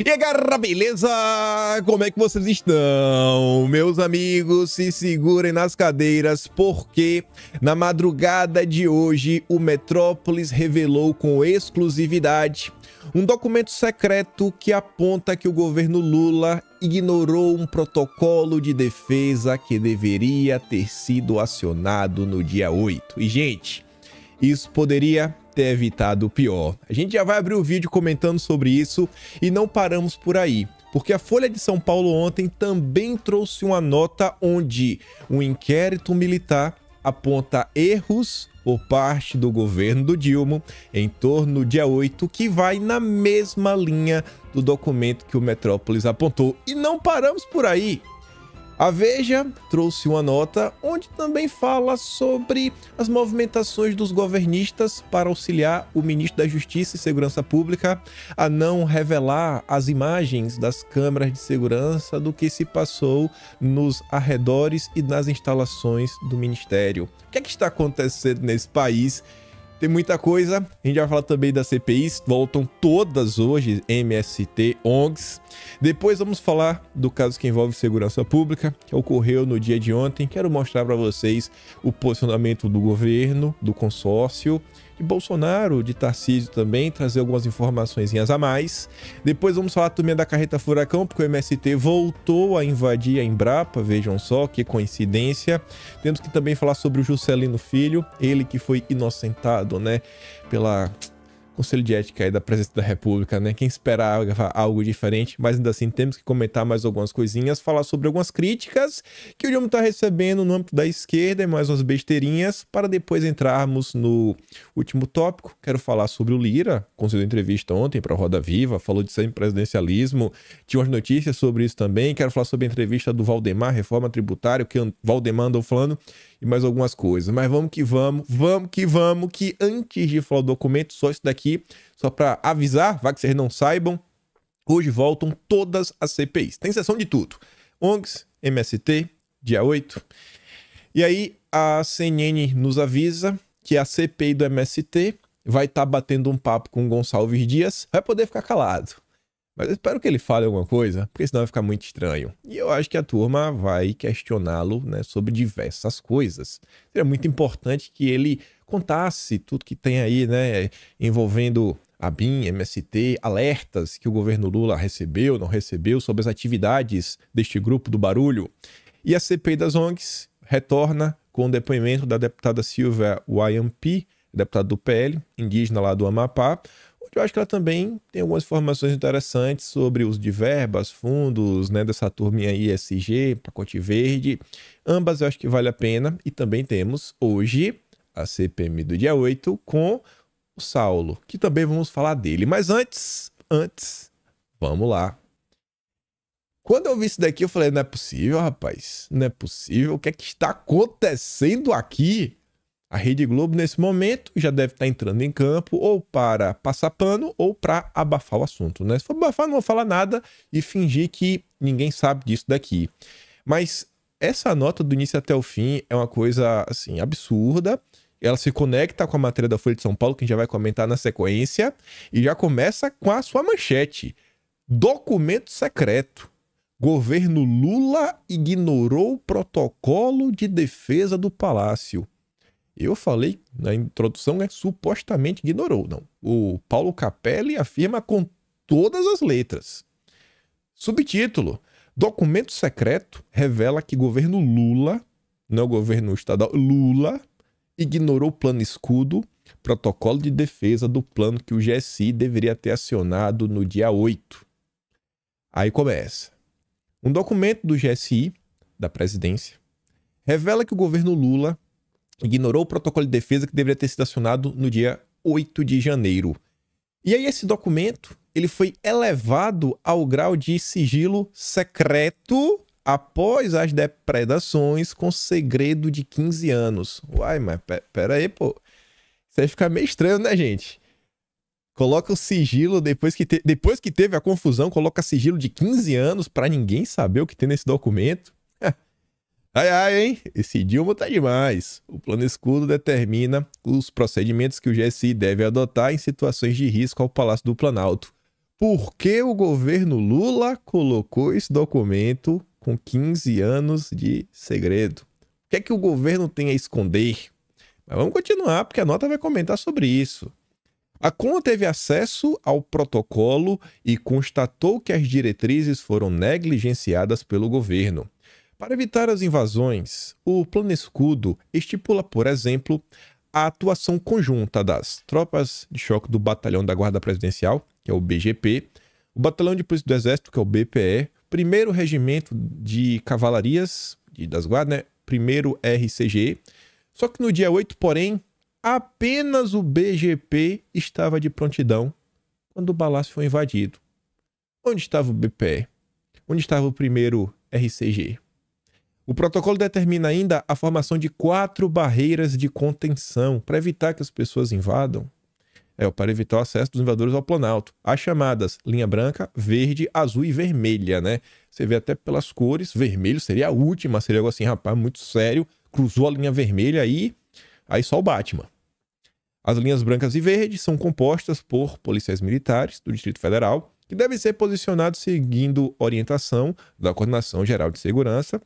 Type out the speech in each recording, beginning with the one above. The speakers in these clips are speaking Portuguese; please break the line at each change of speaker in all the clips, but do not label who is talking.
E aí, galera, beleza? Como é que vocês estão? Meus amigos, se segurem nas cadeiras, porque na madrugada de hoje o Metrópolis revelou com exclusividade um documento secreto que aponta que o governo Lula ignorou um protocolo de defesa que deveria ter sido acionado no dia 8. E, gente, isso poderia ter evitado o pior. A gente já vai abrir o vídeo comentando sobre isso e não paramos por aí, porque a Folha de São Paulo ontem também trouxe uma nota onde um inquérito militar aponta erros por parte do governo do Dilma em torno do dia 8, que vai na mesma linha do documento que o Metrópolis apontou. E não paramos por aí. A Veja trouxe uma nota onde também fala sobre as movimentações dos governistas para auxiliar o ministro da Justiça e Segurança Pública a não revelar as imagens das câmeras de segurança do que se passou nos arredores e nas instalações do ministério. O que é que está acontecendo nesse país? Tem muita coisa, a gente vai falar também das CPIs, voltam todas hoje, MST, ONGs. Depois vamos falar do caso que envolve segurança pública, que ocorreu no dia de ontem. Quero mostrar para vocês o posicionamento do governo, do consórcio, de Bolsonaro, de Tarcísio também, trazer algumas informaçõezinhas a mais. Depois vamos falar também da carreta furacão, porque o MST voltou a invadir a Embrapa, vejam só que coincidência. Temos que também falar sobre o Juscelino Filho, ele que foi inocentado, né, pela Conselho de Ética aí da Presidência da República, né? Quem esperava algo diferente, mas ainda assim temos que comentar mais algumas coisinhas, falar sobre algumas críticas que o Dilma está recebendo no âmbito da esquerda e mais umas besteirinhas, para depois entrarmos no último tópico. Quero falar sobre o Lira, concedeu entrevista ontem para a Roda Viva, falou de semipresidencialismo, tinha umas notícias sobre isso também. Quero falar sobre a entrevista do Valdemar, reforma tributária, que o Valdemar andou falando, e mais algumas coisas. Mas vamos que vamos, que antes de falar do documento, só isso daqui, só para avisar, vai que vocês não saibam, hoje voltam todas as CPIs. Tem sessão de tudo. ONGs, MST, dia 8. E aí a CNN nos avisa que a CPI do MST vai estar batendo um papo com o Gonçalves Dias, vai poder ficar calado. Mas eu espero que ele fale alguma coisa, porque senão vai ficar muito estranho. E eu acho que a turma vai questioná-lo, né, sobre diversas coisas. Seria muito importante que ele contasse tudo que tem aí, né, envolvendo a BIM, MST, alertas que o governo Lula recebeu, não recebeu, sobre as atividades deste grupo do barulho. E a CPI das ONGs retorna com o depoimento da deputada Silvia Wayampi, deputada do PL, indígena lá do Amapá. Eu acho que ela também tem algumas informações interessantes sobre uso de verbas, fundos, né, dessa turminha ISG, pacote verde. Ambas eu acho que vale a pena. E também temos hoje a CPMI do dia 8 com o Saulo, que também vamos falar dele. Mas antes, vamos lá. Quando eu vi isso daqui, eu falei, não é possível, rapaz. Não é possível. O que é que está acontecendo aqui? A Rede Globo, nesse momento, já deve estar entrando em campo ou para passar pano ou para abafar o assunto, né? Se for abafar, não vou falar nada e fingir que ninguém sabe disso daqui. Mas essa nota do início até o fim é uma coisa, assim, absurda. Ela se conecta com a matéria da Folha de São Paulo, que a gente já vai comentar na sequência, e já começa com a sua manchete. Documento secreto. Governo Lula ignorou o protocolo de defesa do Palácio. Eu falei na introdução, né, supostamente ignorou. Não. O Paulo Capelli afirma com todas as letras. Subtítulo: documento secreto revela que governo Lula, não é o governo estadual, Lula, ignorou o plano escudo, protocolo de defesa do plano que o GSI deveria ter acionado no dia 8. Aí começa. Um documento do GSI, da presidência, revela que o governo Lula ignorou o protocolo de defesa que deveria ter sido acionado no dia 8 de janeiro. E aí esse documento, ele foi elevado ao grau de sigilo secreto após as depredações com segredo de 15 anos. Uai, mas pera aí, pô. Isso aí fica meio estranho, né, gente? Coloca o sigilo, depois que teve a confusão, coloca sigilo de 15 anos pra ninguém saber o que tem nesse documento. Ai, hein? Esse Dilma tá demais. O plano escudo determina os procedimentos que o GSI deve adotar em situações de risco ao Palácio do Planalto. Por que o governo Lula colocou esse documento com 15 anos de segredo? O que é que o governo tem a esconder? Mas vamos continuar, porque a nota vai comentar sobre isso. A CONA teve acesso ao protocolo e constatou que as diretrizes foram negligenciadas pelo governo. Para evitar as invasões, o Plano Escudo estipula, por exemplo, a atuação conjunta das tropas de choque do Batalhão da Guarda Presidencial, que é o BGP, o Batalhão de Polícia do Exército, que é o BPE, 1º Regimento de Cavalarias das Guardas, né? 1º RCG. Só que no dia 8, porém, apenas o BGP estava de prontidão quando o palácio foi invadido. Onde estava o BPE? Onde estava o 1º RCG? O protocolo determina ainda a formação de 4 barreiras de contenção para evitar que as pessoas invadam. Para evitar o acesso dos invasores ao Planalto. As chamadas linha branca, verde, azul e vermelha, né? Você vê até pelas cores, vermelho seria a última, seria algo assim, rapaz, muito sério. Cruzou a linha vermelha aí só o Batman. As linhas brancas e verdes são compostas por policiais militares do Distrito Federal, que devem ser posicionados seguindo orientação da Coordenação Geral de Segurança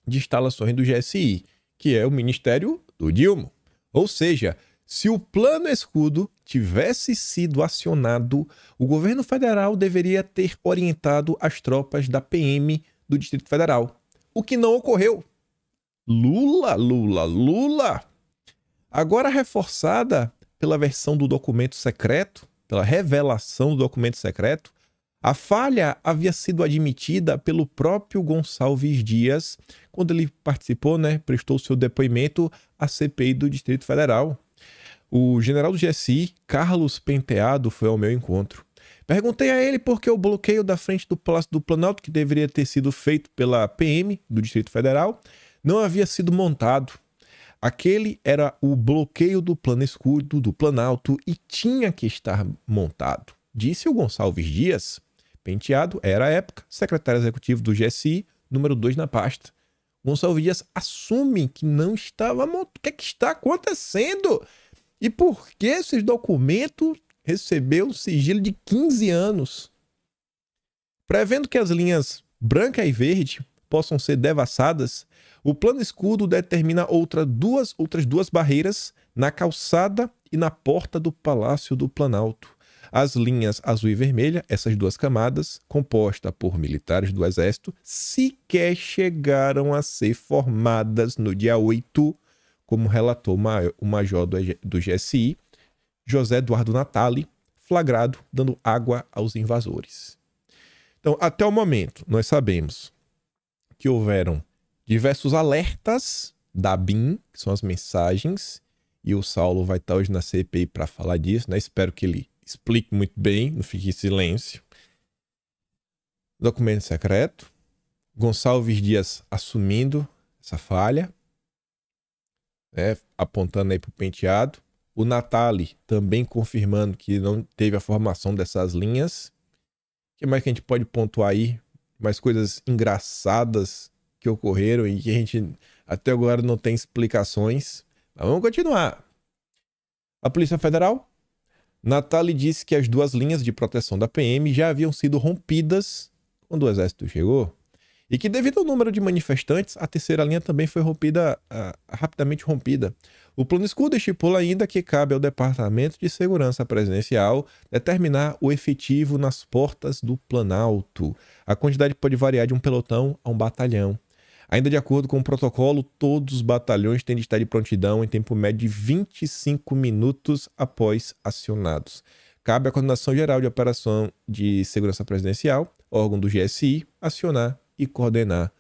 de Instalações do GSI, que é o Ministério do Dilma. Ou seja, se o Plano Escudo tivesse sido acionado, o governo federal deveria ter orientado as tropas da PM do Distrito Federal, o que não ocorreu. Lula. Agora reforçada pela versão do documento secreto, pela revelação do documento secreto, a falha havia sido admitida pelo próprio Gonçalves Dias quando ele participou, prestou seu depoimento à CPI do Distrito Federal. O general do GSI, Carlos Penteado, foi ao meu encontro. Perguntei a ele por que o bloqueio da frente do Palácio do Planalto, que deveria ter sido feito pela PM do Distrito Federal, não havia sido montado. Aquele era o bloqueio do Plano Escudo do Planalto e tinha que estar montado, disse o Gonçalves Dias. Penteado era, à época, secretário executivo do GSI, número 2 na pasta. Gonçalves Dias assume que não estava montado. O que é que está acontecendo? E por que esses documentos receberam um sigilo de 15 anos? Prevendo que as linhas branca e verde possam ser devassadas, o Plano Escudo determina outras duas barreiras na calçada e na porta do Palácio do Planalto. As linhas azul e vermelha, essas 2 camadas, compostas por militares do Exército, sequer chegaram a ser formadas no dia 8, como relatou o major do GSI, José Eduardo Natali, flagrado dando água aos invasores. Então, até o momento, nós sabemos que houveram diversos alertas da BIM, que são as mensagens, e o Saulo vai estar hoje na CPI para falar disso, Espero que ele explique muito bem, não fique em silêncio. Documento secreto, Gonçalves Dias assumindo essa falha, apontando aí para o Penteado. O Natali também confirmando que não teve a formação dessas linhas. O que mais que a gente pode pontuar aí? Mais coisas engraçadas que ocorreram e que a gente até agora não tem explicações. Mas vamos continuar. A Polícia Federal. Natali disse que as 2 linhas de proteção da PM já haviam sido rompidas quando o Exército chegou e que, devido ao número de manifestantes, a 3ª linha também foi rapidamente rompida. O Plano Escudo estipula ainda que cabe ao Departamento de Segurança Presidencial determinar o efetivo nas portas do Planalto. A quantidade pode variar de um pelotão a um batalhão. Ainda de acordo com o protocolo, todos os batalhões têm de estar de prontidão em tempo médio de 25 minutos após acionados. Cabe à Coordenação Geral de Operação de Segurança Presidencial, órgão do GSI, acionar e coordenar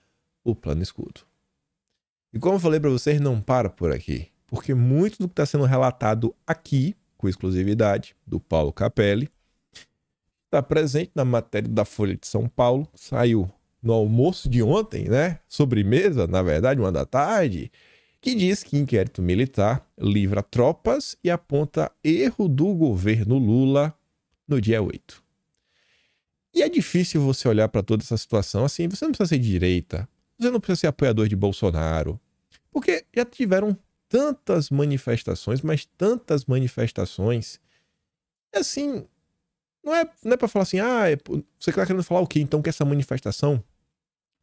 o Plano Escudo. E como eu falei para vocês, não para por aqui, porque muito do que está sendo relatado aqui, com exclusividade do Paulo Capelli, está presente na matéria da Folha de São Paulo, saiu no almoço de ontem, sobremesa, na verdade, 1 da tarde, que diz que inquérito militar livra tropas e aponta erro do governo Lula no dia 8. E é difícil você olhar para toda essa situação assim, você não precisa ser de direita, você não precisa ser apoiador de Bolsonaro, porque já tiveram tantas manifestações, mas tantas manifestações, assim, Não é pra falar assim, você tá querendo falar o quê? Então que essa manifestação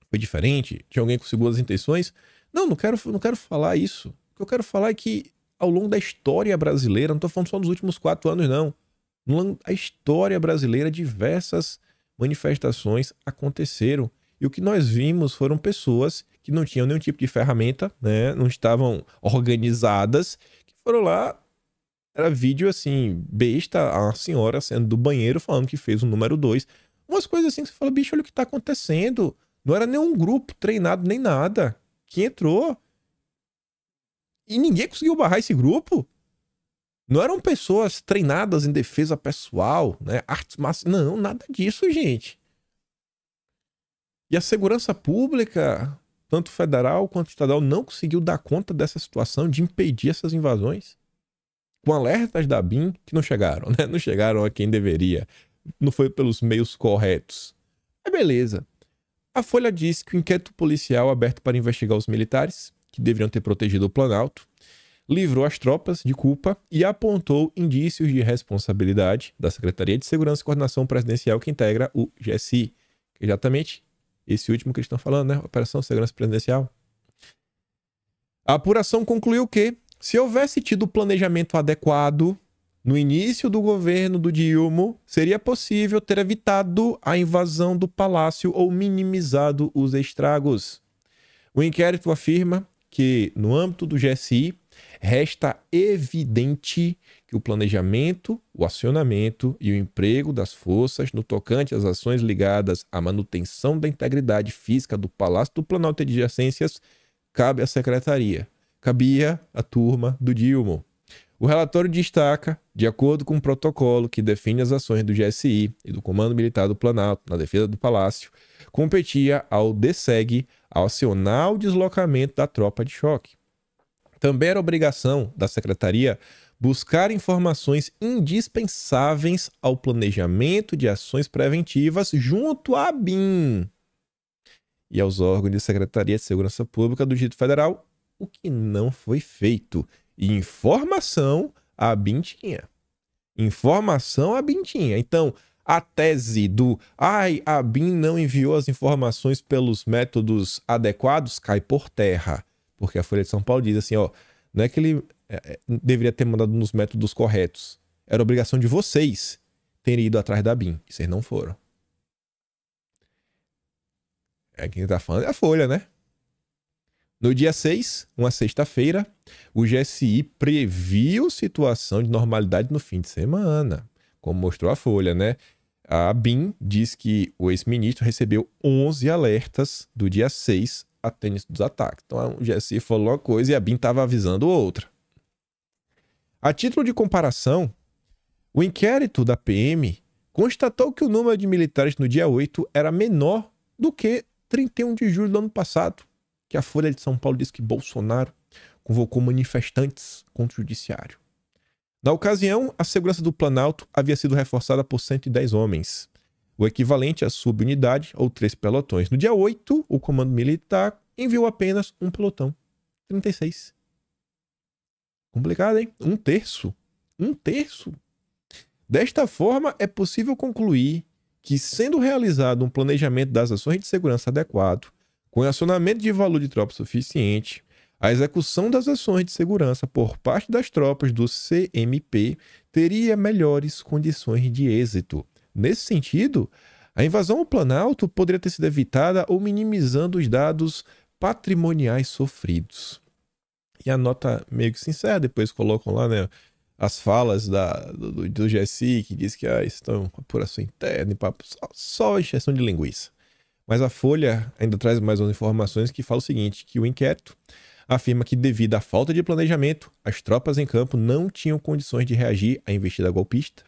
foi diferente? Tinha alguém com segundas intenções? Não quero falar isso. O que eu quero falar é que ao longo da história brasileira, não tô falando só dos últimos 4 anos, não. No longo da história brasileira, diversas manifestações aconteceram. E o que nós vimos foram pessoas que não tinham nenhum tipo de ferramenta, né? Não estavam organizadas, que foram lá. Era vídeo assim, besta, a senhora saindo do banheiro falando que fez o número 2. Umas coisas assim que você fala, bicho, olha o que tá acontecendo. Não era nenhum grupo treinado nem nada que entrou. E ninguém conseguiu barrar esse grupo. Não eram pessoas treinadas em defesa pessoal, né? Artes marciais. Não, nada disso, gente. E a segurança pública, tanto federal quanto estadual, não conseguiu dar conta dessa situação de impedir essas invasões. Com alertas da BIM que não chegaram, né? Não chegaram a quem deveria. Não foi pelos meios corretos. Mas beleza. A Folha diz que o inquérito policial aberto para investigar os militares, que deveriam ter protegido o Planalto, livrou as tropas de culpa e apontou indícios de responsabilidade da Secretaria de Segurança e Coordenação Presidencial que integra o GSI. Exatamente esse último que eles estão falando, né? Operação Segurança Presidencial. A apuração concluiu que, se houvesse tido planejamento adequado no início do governo do Dilma, seria possível ter evitado a invasão do palácio ou minimizado os estragos. O inquérito afirma que, no âmbito do GSI, resta evidente que o planejamento, o acionamento e o emprego das forças no tocante às ações ligadas à manutenção da integridade física do Palácio do Planalto e adjacências cabe à secretaria. Cabia à turma do Dilma. O relatório destaca, de acordo com o protocolo que define as ações do GSI e do Comando Militar do Planalto na defesa do Palácio, competia ao DSEG acionar o deslocamento da tropa de choque. Também era obrigação da secretaria buscar informações indispensáveis ao planejamento de ações preventivas junto à BIM e aos órgãos de Secretaria de Segurança Pública do Distrito Federal, o que não foi feito. E informação a BIM tinha. Informação a BIM tinha. Então, a tese do a BIM não enviou as informações pelos métodos adequados cai por terra. Porque a Folha de São Paulo diz assim, ó, não é que ele deveria ter mandado nos métodos corretos. Era obrigação de vocês terem ido atrás da BIM. E vocês não foram. Quem tá falando é a Folha, né? No dia 6, uma sexta-feira, o GSI previu situação de normalidade no fim de semana, como mostrou a Folha, né? A BIM diz que o ex-ministro recebeu 11 alertas do dia 6 até início dos ataques. Então o GSI falou uma coisa e a BIM estava avisando outra. A título de comparação, o inquérito da PM constatou que o número de militares no dia 8 era menor do que 31 de julho do ano passado, que a Folha de São Paulo diz que Bolsonaro convocou manifestantes contra o judiciário. Na ocasião, a segurança do Planalto havia sido reforçada por 110 homens, o equivalente à subunidade ou 3 pelotões. No dia 8, o Comando Militar enviou apenas um pelotão, 36. Complicado, hein? Um terço. Desta forma, é possível concluir que, sendo realizado um planejamento das ações de segurança adequado, com acionamento de valor de tropa suficiente, a execução das ações de segurança por parte das tropas do CMP teria melhores condições de êxito. Nesse sentido, a invasão ao Planalto poderia ter sido evitada ou minimizando os danos patrimoniais sofridos. E a nota meio que sincera, depois colocam lá, né, as falas do GSI, que diz que isso é uma apuração interna e papo, só encheção de linguiça. Mas a Folha ainda traz mais umas informações que falam o seguinte, que o inquérito afirma que, devido à falta de planejamento, as tropas em campo não tinham condições de reagir à investida golpista.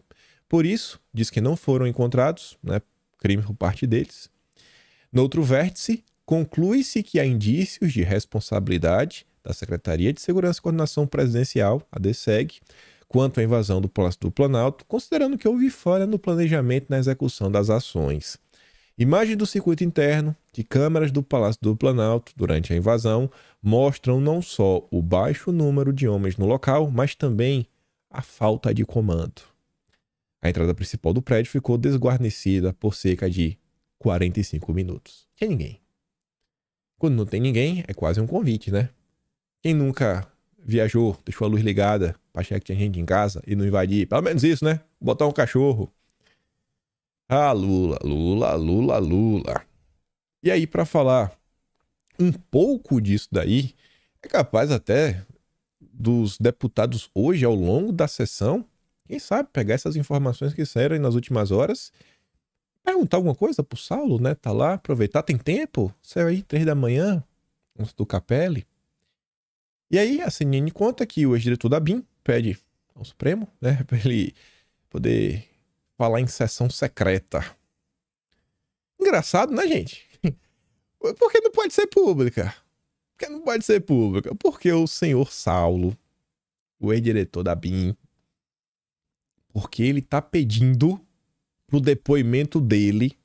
Por isso, diz que não foram encontrados, né, crime por parte deles. No outro vértice, conclui-se que há indícios de responsabilidade da Secretaria de Segurança e Coordenação Presidencial, a DSEG, quanto à invasão do Palácio do Planalto, considerando que houve falha no planejamento e na execução das ações. Imagens do circuito interno de câmeras do Palácio do Planalto durante a invasão mostram não só o baixo número de homens no local, mas também a falta de comando. A entrada principal do prédio ficou desguarnecida por cerca de 45 minutos. Não tinha ninguém. Quando não tem ninguém, é quase um convite, né? Quem nunca viajou, deixou a luz ligada pra achar que tinha gente em casa e não invadir? Pelo menos isso, né? Botar um cachorro. Ah, Lula, Lula, Lula, Lula. E aí, pra falar um pouco disso daí, é capaz até dos deputados hoje, ao longo da sessão, quem sabe pegar essas informações que saíram aí nas últimas horas, perguntar alguma coisa pro Saulo, né? Tá lá, aproveitar, tem tempo? Saiu aí 3 da manhã, antes do Capelli. E aí a CNN conta que o ex-diretor da BIM pede ao Supremo, né, pra ele poder falar em sessão secreta. Engraçado, né, gente? Por que não pode ser pública? Por que não pode ser pública? Porque o senhor Saulo, o ex-diretor da BIM, porque ele tá pedindo pro depoimento dele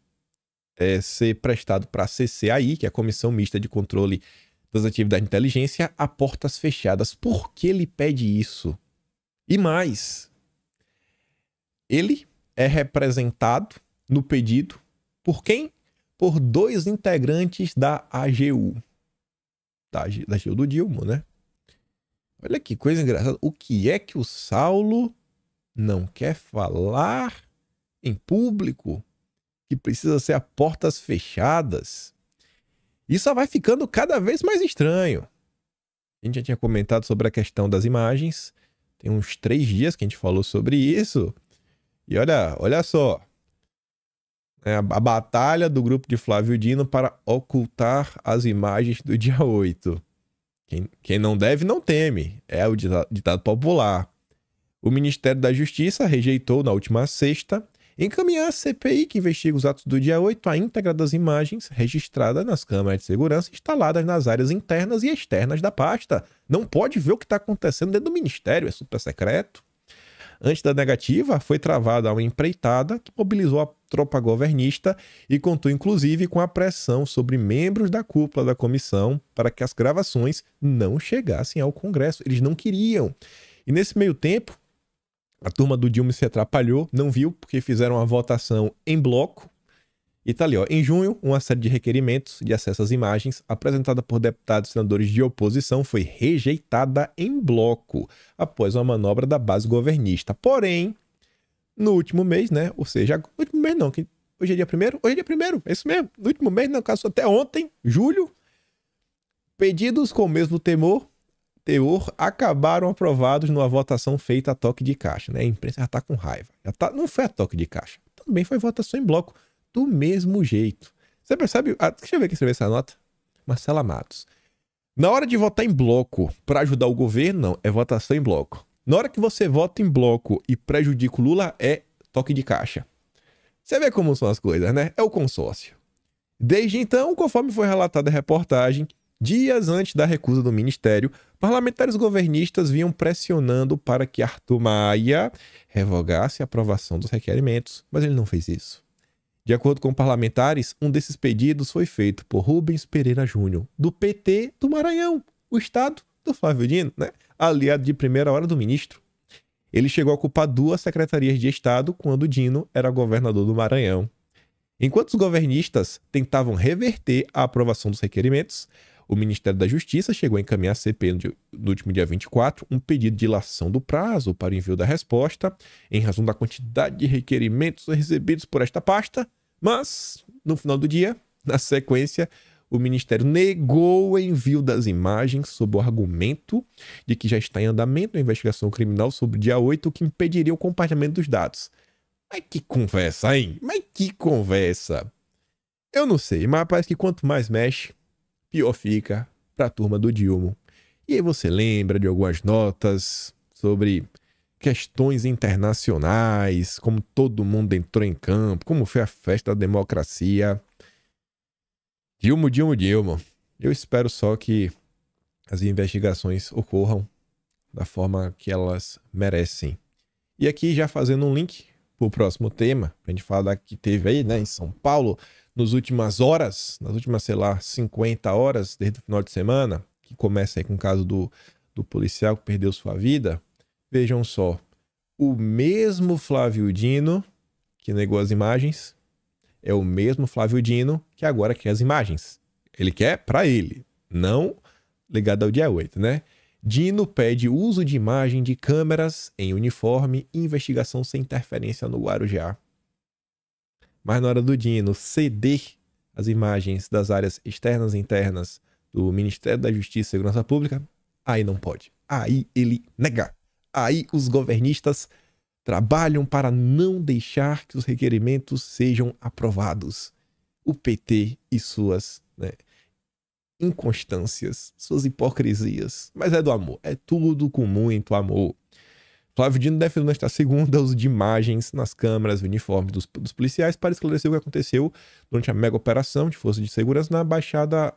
ser prestado para a CCAI, que é a Comissão Mista de Controle das Atividades de Inteligência, a portas fechadas. Por que ele pede isso? E mais, ele é representado no pedido por quem? Por 2 integrantes da AGU. Da AGU do Dilma, né? Olha que coisa engraçada. O que é que o Saulo não quer falar em público? Que precisa ser a portas fechadas? Isso só vai ficando cada vez mais estranho. A gente já tinha comentado sobre a questão das imagens. Tem uns 3 dias que a gente falou sobre isso. E olha só. A batalha do grupo de Flávio Dino para ocultar as imagens do dia 8. Quem não deve, não teme. É o ditado popular. O Ministério da Justiça rejeitou na última sexta encaminhar a CPI que investiga os atos do dia 8 a íntegra das imagens registradas nas câmeras de segurança instaladas nas áreas internas e externas da pasta. Não pode ver o que está acontecendo dentro do Ministério, é super secreto. Antes da negativa, foi travada uma empreitada que mobilizou a tropa governista e contou inclusive com a pressão sobre membros da cúpula da comissão para que as gravações não chegassem ao Congresso. Eles não queriam. E nesse meio tempo, a turma do Dilma se atrapalhou, não viu, porque fizeram uma votação em bloco. E tá ali, ó. Em junho, uma série de requerimentos de acesso às imagens, apresentada por deputados e senadores de oposição, foi rejeitada em bloco, após uma manobra da base governista. Porém, no último mês, né? Ou seja, no último mês não, que hoje é dia 1º? Hoje é dia 1º, é isso mesmo. No último mês, no caso, até ontem, julho, pedidos com o mesmo teor acabaram aprovados numa votação feita a toque de caixa, né? A imprensa já tá com raiva. Não foi a toque de caixa. Também foi votação em bloco, do mesmo jeito. Você percebe? Deixa eu ver quem escreveu essa nota. Marcela Matos. Na hora de votar em bloco para ajudar o governo, não, é votação em bloco. Na hora que você vota em bloco e prejudica o Lula, é toque de caixa. Você vê como são as coisas, né? É o consórcio. Desde então, conforme foi relatada a reportagem, dias antes da recusa do Ministério, parlamentares governistas vinham pressionando para que Arthur Maia revogasse a aprovação dos requerimentos, mas ele não fez isso. De acordo com parlamentares, um desses pedidos foi feito por Rubens Pereira Júnior, do PT do Maranhão, o estado do Flávio Dino, né? Aliado de primeira hora do ministro. Ele chegou a ocupar 2 secretarias de Estado quando Dino era governador do Maranhão. Enquanto os governistas tentavam reverter a aprovação dos requerimentos, o Ministério da Justiça chegou a encaminhar à CPI no último dia 24 um pedido de dilação do prazo para o envio da resposta, em razão da quantidade de requerimentos recebidos por esta pasta, mas, no final do dia, na sequência, o Ministério negou o envio das imagens sob o argumento de que já está em andamento a investigação criminal sobre o dia 8, o que impediria o compartilhamento dos dados. Mas que conversa, hein? Mas que conversa! Eu não sei, mas parece que quanto mais mexe, pior fica para a turma do Dilma. E aí você lembra de algumas notas sobre questões internacionais, como todo mundo entrou em campo, como foi a festa da democracia. Dilma. Eu espero só que as investigações ocorram da forma que elas merecem. E aqui já fazendo um link para o próximo tema, para a gente falar da que teve aí, né, em São Paulo, nas últimas 50 horas, desde o final de semana, que começa aí com o caso do policial que perdeu sua vida. Vejam só, O mesmo Flávio Dino que negou as imagens é o mesmo Flávio Dino que agora quer as imagens. Ele quer pra ele, não ligado ao dia 8, né? Dino pede uso de imagem de câmeras em uniforme e investigação sem interferência no Guarujá. Mas na hora do Dino ceder as imagens das áreas externas e internas do Ministério da Justiça e Segurança Pública, aí não pode. Aí ele nega. Aí os governistas trabalham para não deixar que os requerimentos sejam aprovados. O PT e suas inconstâncias, suas hipocrisias. Mas é do amor. É tudo com muito amor. Flávio Dino defendeu nesta segunda uso de imagens nas câmeras e uniformes dos policiais para esclarecer o que aconteceu durante a mega operação de forças de segurança na Baixada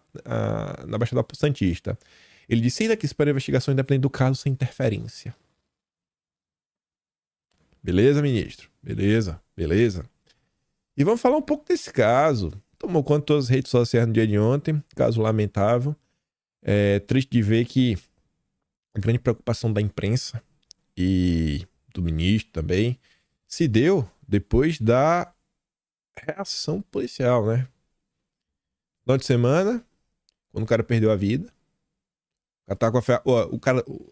Santista. Ele disse ainda que espera a investigação independente do caso sem interferência. Beleza, ministro? Beleza, beleza. E vamos falar um pouco desse caso. Tomou conta de todas as redes sociais no dia de ontem. Caso lamentável. É triste de ver que a grande preocupação da imprensa e do ministro também se deu depois da reação policial, né? Final de semana, quando o cara perdeu a vida. O cara tá com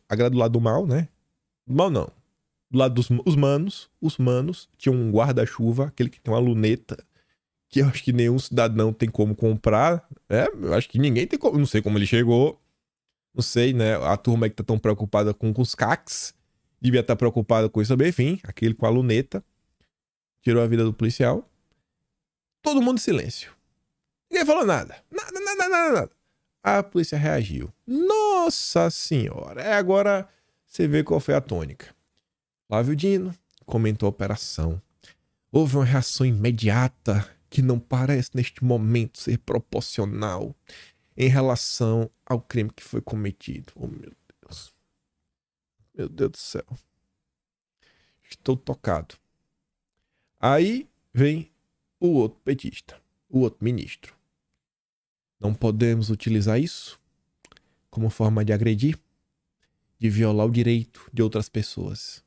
a galera do lado do mal, né? Do mal não. Do lado dos os manos, tinha um guarda-chuva, aquele que tem uma luneta, que eu acho que nenhum cidadão tem como comprar, né? Eu acho que ninguém tem como, não sei como ele chegou, não sei, né? A turma que tá tão preocupada com os CACs, devia estar preocupada com isso também, enfim, aquele com a luneta, tirou a vida do policial. Todo mundo em silêncio. Ninguém falou nada. Nada. A polícia reagiu. Nossa senhora, agora você vê qual foi a tônica. Flávio Dino comentou a operação. Houve uma reação imediata que não parece neste momento ser proporcional em relação ao crime que foi cometido. Oh, meu Deus. Meu Deus do céu. Estou tocado. Aí vem o outro petista, o outro ministro. Não podemos utilizar isso como forma de agredir, de violar o direito de outras pessoas.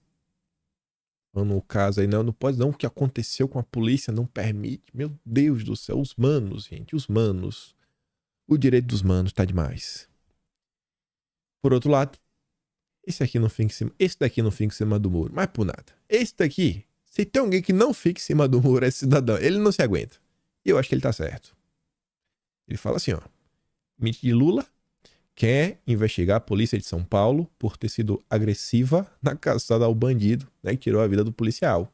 No caso aí, não pode não, o que aconteceu com a polícia não permite. Meu Deus do céu, os manos, gente, os manos. O direito dos manos tá demais. Por outro lado, esse daqui não fica em cima do muro, mas por nada. Esse daqui, se tem alguém que não fica em cima do muro, é cidadão, ele não se aguenta. E eu acho que ele tá certo. Ele fala assim, ó, ministro de Lula quer investigar a polícia de São Paulo por ter sido agressiva na caçada ao bandido, né, que tirou a vida do policial.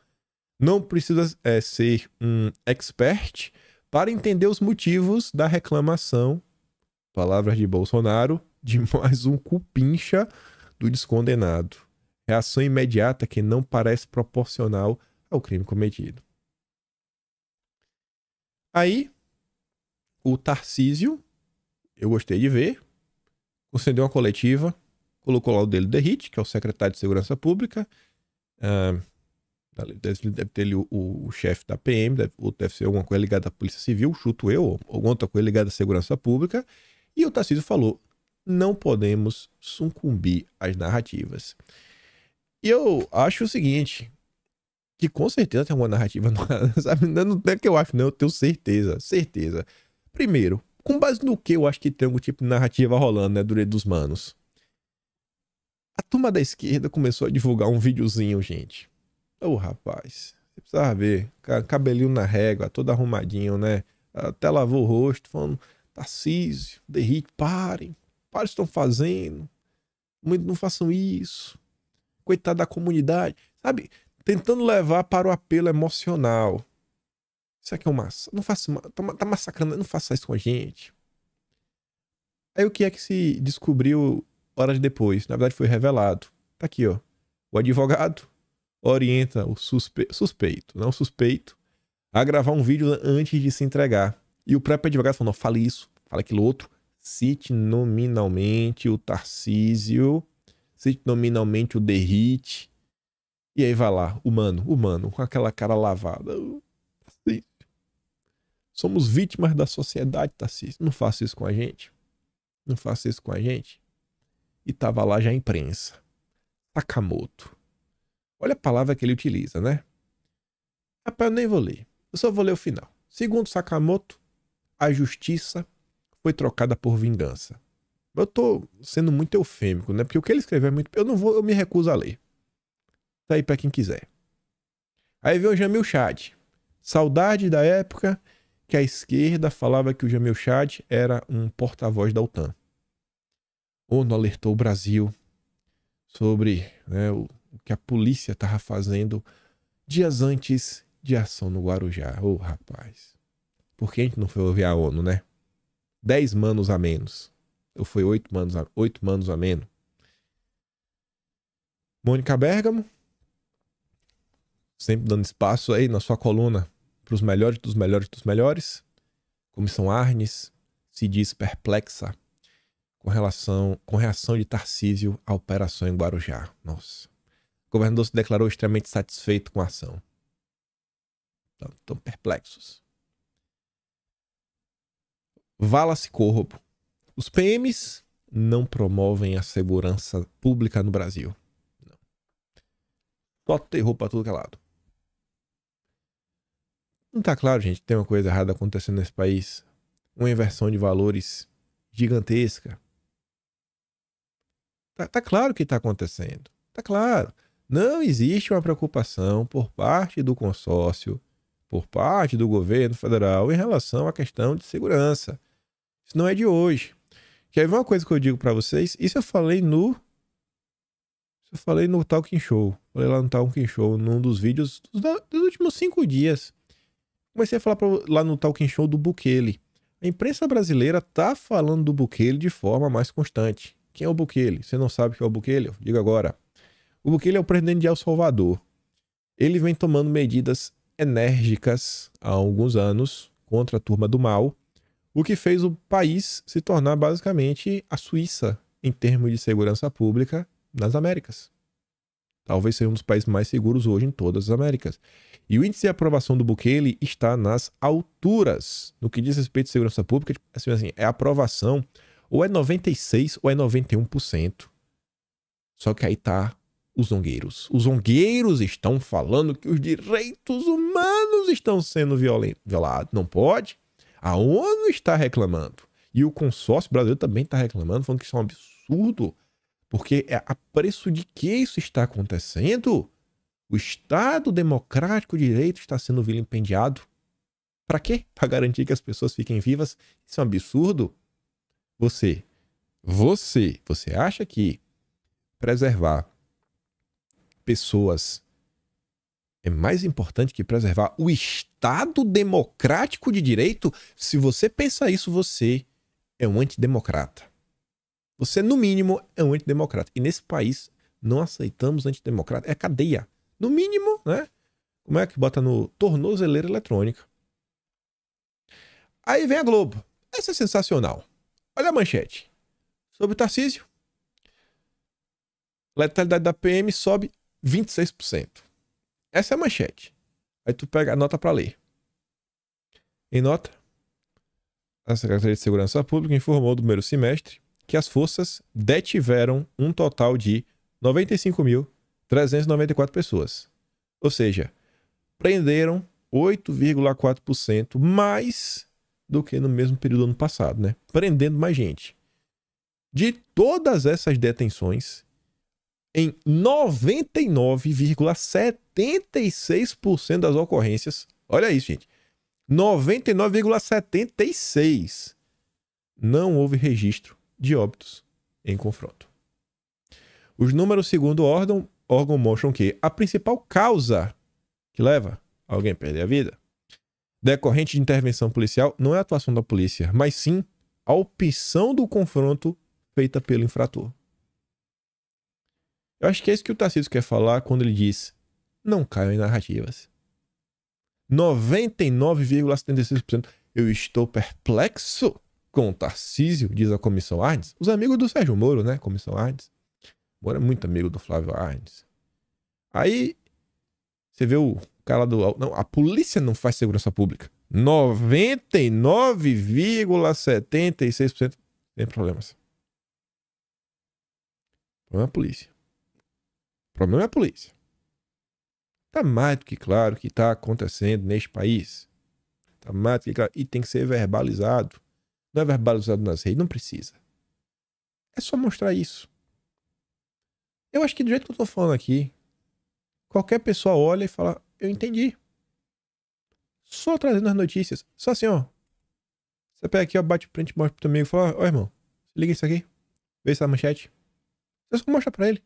Não precisa ser um expert para entender os motivos da reclamação, palavras de Bolsonaro, de mais um cupincha do descondenado. Reação imediata que não parece proporcional ao crime cometido. Aí, o Tarcísio, eu gostei de ver, concedeu uma coletiva, colocou lá o dele Derrite, que é o secretário de Segurança Pública, deve ter o chefe da PM, deve ser alguma coisa ligada à Polícia Civil, chuto eu, ou alguma outra coisa ligada à Segurança Pública, e o Tarcísio falou, não podemos sucumbir às narrativas. E eu acho o seguinte, que com certeza tem uma narrativa, sabe? Não é que eu acho, não, eu tenho certeza. Primeiro, com base no que eu acho que tem algum tipo de narrativa rolando, né, do Direito dos Manos. A turma da esquerda começou a divulgar um videozinho, gente. Ô, rapaz, você precisava ver, cabelinho na régua, todo arrumadinho, né? Até lavou o rosto, falando, Tarcísio, Derrite, parem o que estão fazendo, não façam isso, coitado da comunidade, sabe? Tentando levar para o apelo emocional. Isso aqui é não faça, tá massacrando, não faça isso com a gente. Aí o que é que se descobriu horas depois? Na verdade foi revelado. Tá aqui, ó. O advogado orienta o suspeito, não suspeito, a gravar um vídeo antes de se entregar. E o próprio advogado falou, não, fale isso, fale aquilo outro. Cite nominalmente o Tarcísio, cite nominalmente o Derrite. E aí vai lá, o mano, com aquela cara lavada. Somos vítimas da sociedade, Tarcísio. Não faça isso com a gente. Não faça isso com a gente. E tava lá já a imprensa. Sakamoto. Olha a palavra que ele utiliza, né? Rapaz, eu nem vou ler. Eu só vou ler o final. Segundo Sakamoto, a justiça foi trocada por vingança. Eu tô sendo muito eufêmico, né? Porque o que ele escreveu é muito... Eu me recuso a ler. Tá aí pra quem quiser. Aí vem o Jamil Chad. Saudade da época que a esquerda falava que o Jamil Chad era um porta-voz da OTAN. ONU alertou o Brasil sobre, né, o que a polícia estava fazendo dias antes de ação no Guarujá. Ô, rapaz. Por que a gente não foi ouvir a ONU, né? 10 manos a menos. Ou foi 8 manos a menos. Mônica Bergamo, sempre dando espaço aí na sua coluna para os melhores dos melhores dos melhores. Comissão Arnes se diz perplexa com reação de Tarcísio à operação em Guarujá. Nossa. O governador se declarou extremamente satisfeito com a ação. Estão perplexos. Vala-se Corrobo. Os PMs não promovem a segurança pública no Brasil. Não. Só terror pra tudo que é lado. Não tá claro, gente, tem uma coisa errada acontecendo nesse país? Uma inversão de valores gigantesca. Tá claro que tá acontecendo. Tá claro. Não existe uma preocupação por parte do consórcio, por parte do governo federal em relação à questão de segurança. Isso não é de hoje. Quer ver uma coisa que eu digo pra vocês? Isso eu falei no Talking Show. Falei lá no Talking Show, num dos vídeos dos últimos 5 dias. Comecei a falar lá no Talking Show do Bukele. A imprensa brasileira tá falando do Bukele de forma mais constante. Quem é o Bukele? Você não sabe quem é o Bukele? Eu digo agora. O Bukele é o presidente de El Salvador. Ele vem tomando medidas enérgicas há alguns anos contra a turma do mal, o que fez o país se tornar basicamente a Suíça em termos de segurança pública nas Américas. Talvez seja um dos países mais seguros hoje em todas as Américas. E o índice de aprovação do Bukele está nas alturas. No que diz respeito à segurança pública, assim, é aprovação ou é 96% ou é 91%. Só que aí tá os zongueiros. Os zongueiros estão falando que os direitos humanos estão sendo violados. Não pode. A ONU está reclamando. E o consórcio brasileiro também está reclamando, falando que isso é um absurdo. Porque a preço de que isso está acontecendo? O Estado Democrático de Direito está sendo vilipendiado. Para quê? Para garantir que as pessoas fiquem vivas? Isso é um absurdo. Você acha que preservar pessoas é mais importante que preservar o Estado Democrático de Direito? Se você pensa isso, você é um antidemocrata. Você, no mínimo, é um antidemocrata. E nesse país, não aceitamos antidemocrata. É cadeia. No mínimo, né? Como é que bota no tornozeleira eletrônica? Aí vem a Globo. Essa é sensacional. Olha a manchete. Sobre o Tarcísio. Letalidade da PM sobe 26%. Essa é a manchete. Aí tu pega a nota para ler. Em nota, a Secretaria de Segurança Pública informou do primeiro semestre que as forças detiveram um total de 95.394 pessoas. Ou seja, prenderam 8,4% mais do que no mesmo período do ano passado, né? Prendendo mais gente. De todas essas detenções, em 99,76% das ocorrências, olha isso, gente, 99,76% não houve registro de óbitos em confronto. Os números, segundo o órgão mostram que a principal causa que leva alguém a perder a vida, decorrente de intervenção policial, não é a atuação da polícia, mas sim a opção do confronto feita pelo infrator. Eu acho que é isso que o Tarcísio quer falar quando ele diz: não caiam em narrativas. 99,76%. Eu estou perplexo com o Tarcísio, diz a Comissão Arnes. Os amigos do Sérgio Moro, né? Comissão Arnes. Moro é muito amigo do Flávio Arnes. Aí você vê o cara do... Não, a polícia não faz segurança pública. 99,76% tem problemas. O problema é a polícia. O problema é a polícia. Tá mais do que claro que tá acontecendo neste país. Tá mais do que claro. E tem que ser verbalizado. Não é verbalizado nas redes, não precisa. É só mostrar isso. Eu acho que do jeito que eu tô falando aqui, qualquer pessoa olha e fala, eu entendi. Só trazendo as notícias. Só assim, ó. Você pega aqui, ó, bate o print, mostra pro teu amigo e fala, ó, irmão, liga isso aqui. Vê essa manchete. Você só mostra pra ele.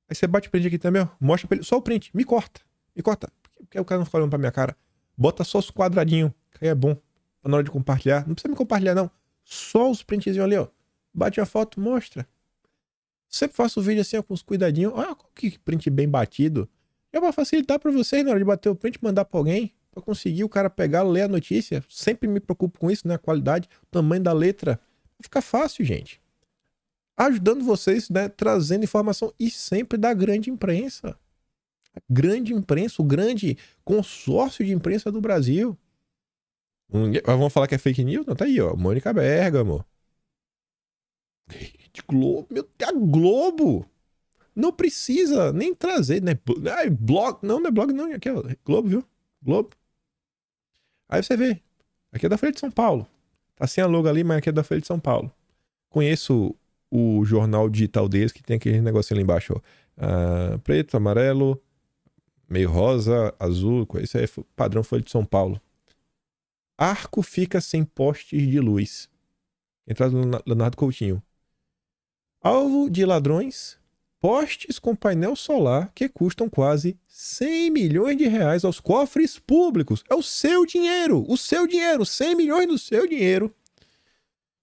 Aí você bate o print aqui também, ó. Mostra pra ele. Só o print. Me corta. Me corta. Porque o cara não fica olhando pra minha cara. Bota só os quadradinhos. Que aí é bom. Na hora de compartilhar. Não precisa me compartilhar, não. Só os printzinhos ali, ó. Bate a foto, mostra. Sempre faço o vídeo assim, ó, com os cuidadinhos. Olha que print bem batido. É pra facilitar pra vocês na hora de bater o print, mandar pra alguém. Pra conseguir o cara pegar, ler a notícia. Sempre me preocupo com isso, né? A qualidade, o tamanho da letra. Vai ficar fácil, gente. Ajudando vocês, né? Trazendo informação. E sempre da grande imprensa. A grande imprensa, o grande consórcio de imprensa do Brasil. Vamos falar que é fake news? Não, tá aí, ó. Mônica Bergamo. De Globo, meu Deus, a Globo não precisa nem trazer, né? Blog, não é blog, não, aqui é Globo, viu? Globo. Aí você vê, aqui é da Folha de São Paulo. Tá sem a logo ali, mas aqui é da Folha de São Paulo. Conheço o jornal digital deles, que tem aquele negocinho ali embaixo, ó. Preto, amarelo, meio rosa, azul, isso aí é padrão Folha de São Paulo. Arco fica sem postes de luz. Entrada do Leonardo Coutinho. Alvo de ladrões, postes com painel solar que custam quase 100 milhões de reais aos cofres públicos. É o seu dinheiro, 100 milhões do seu dinheiro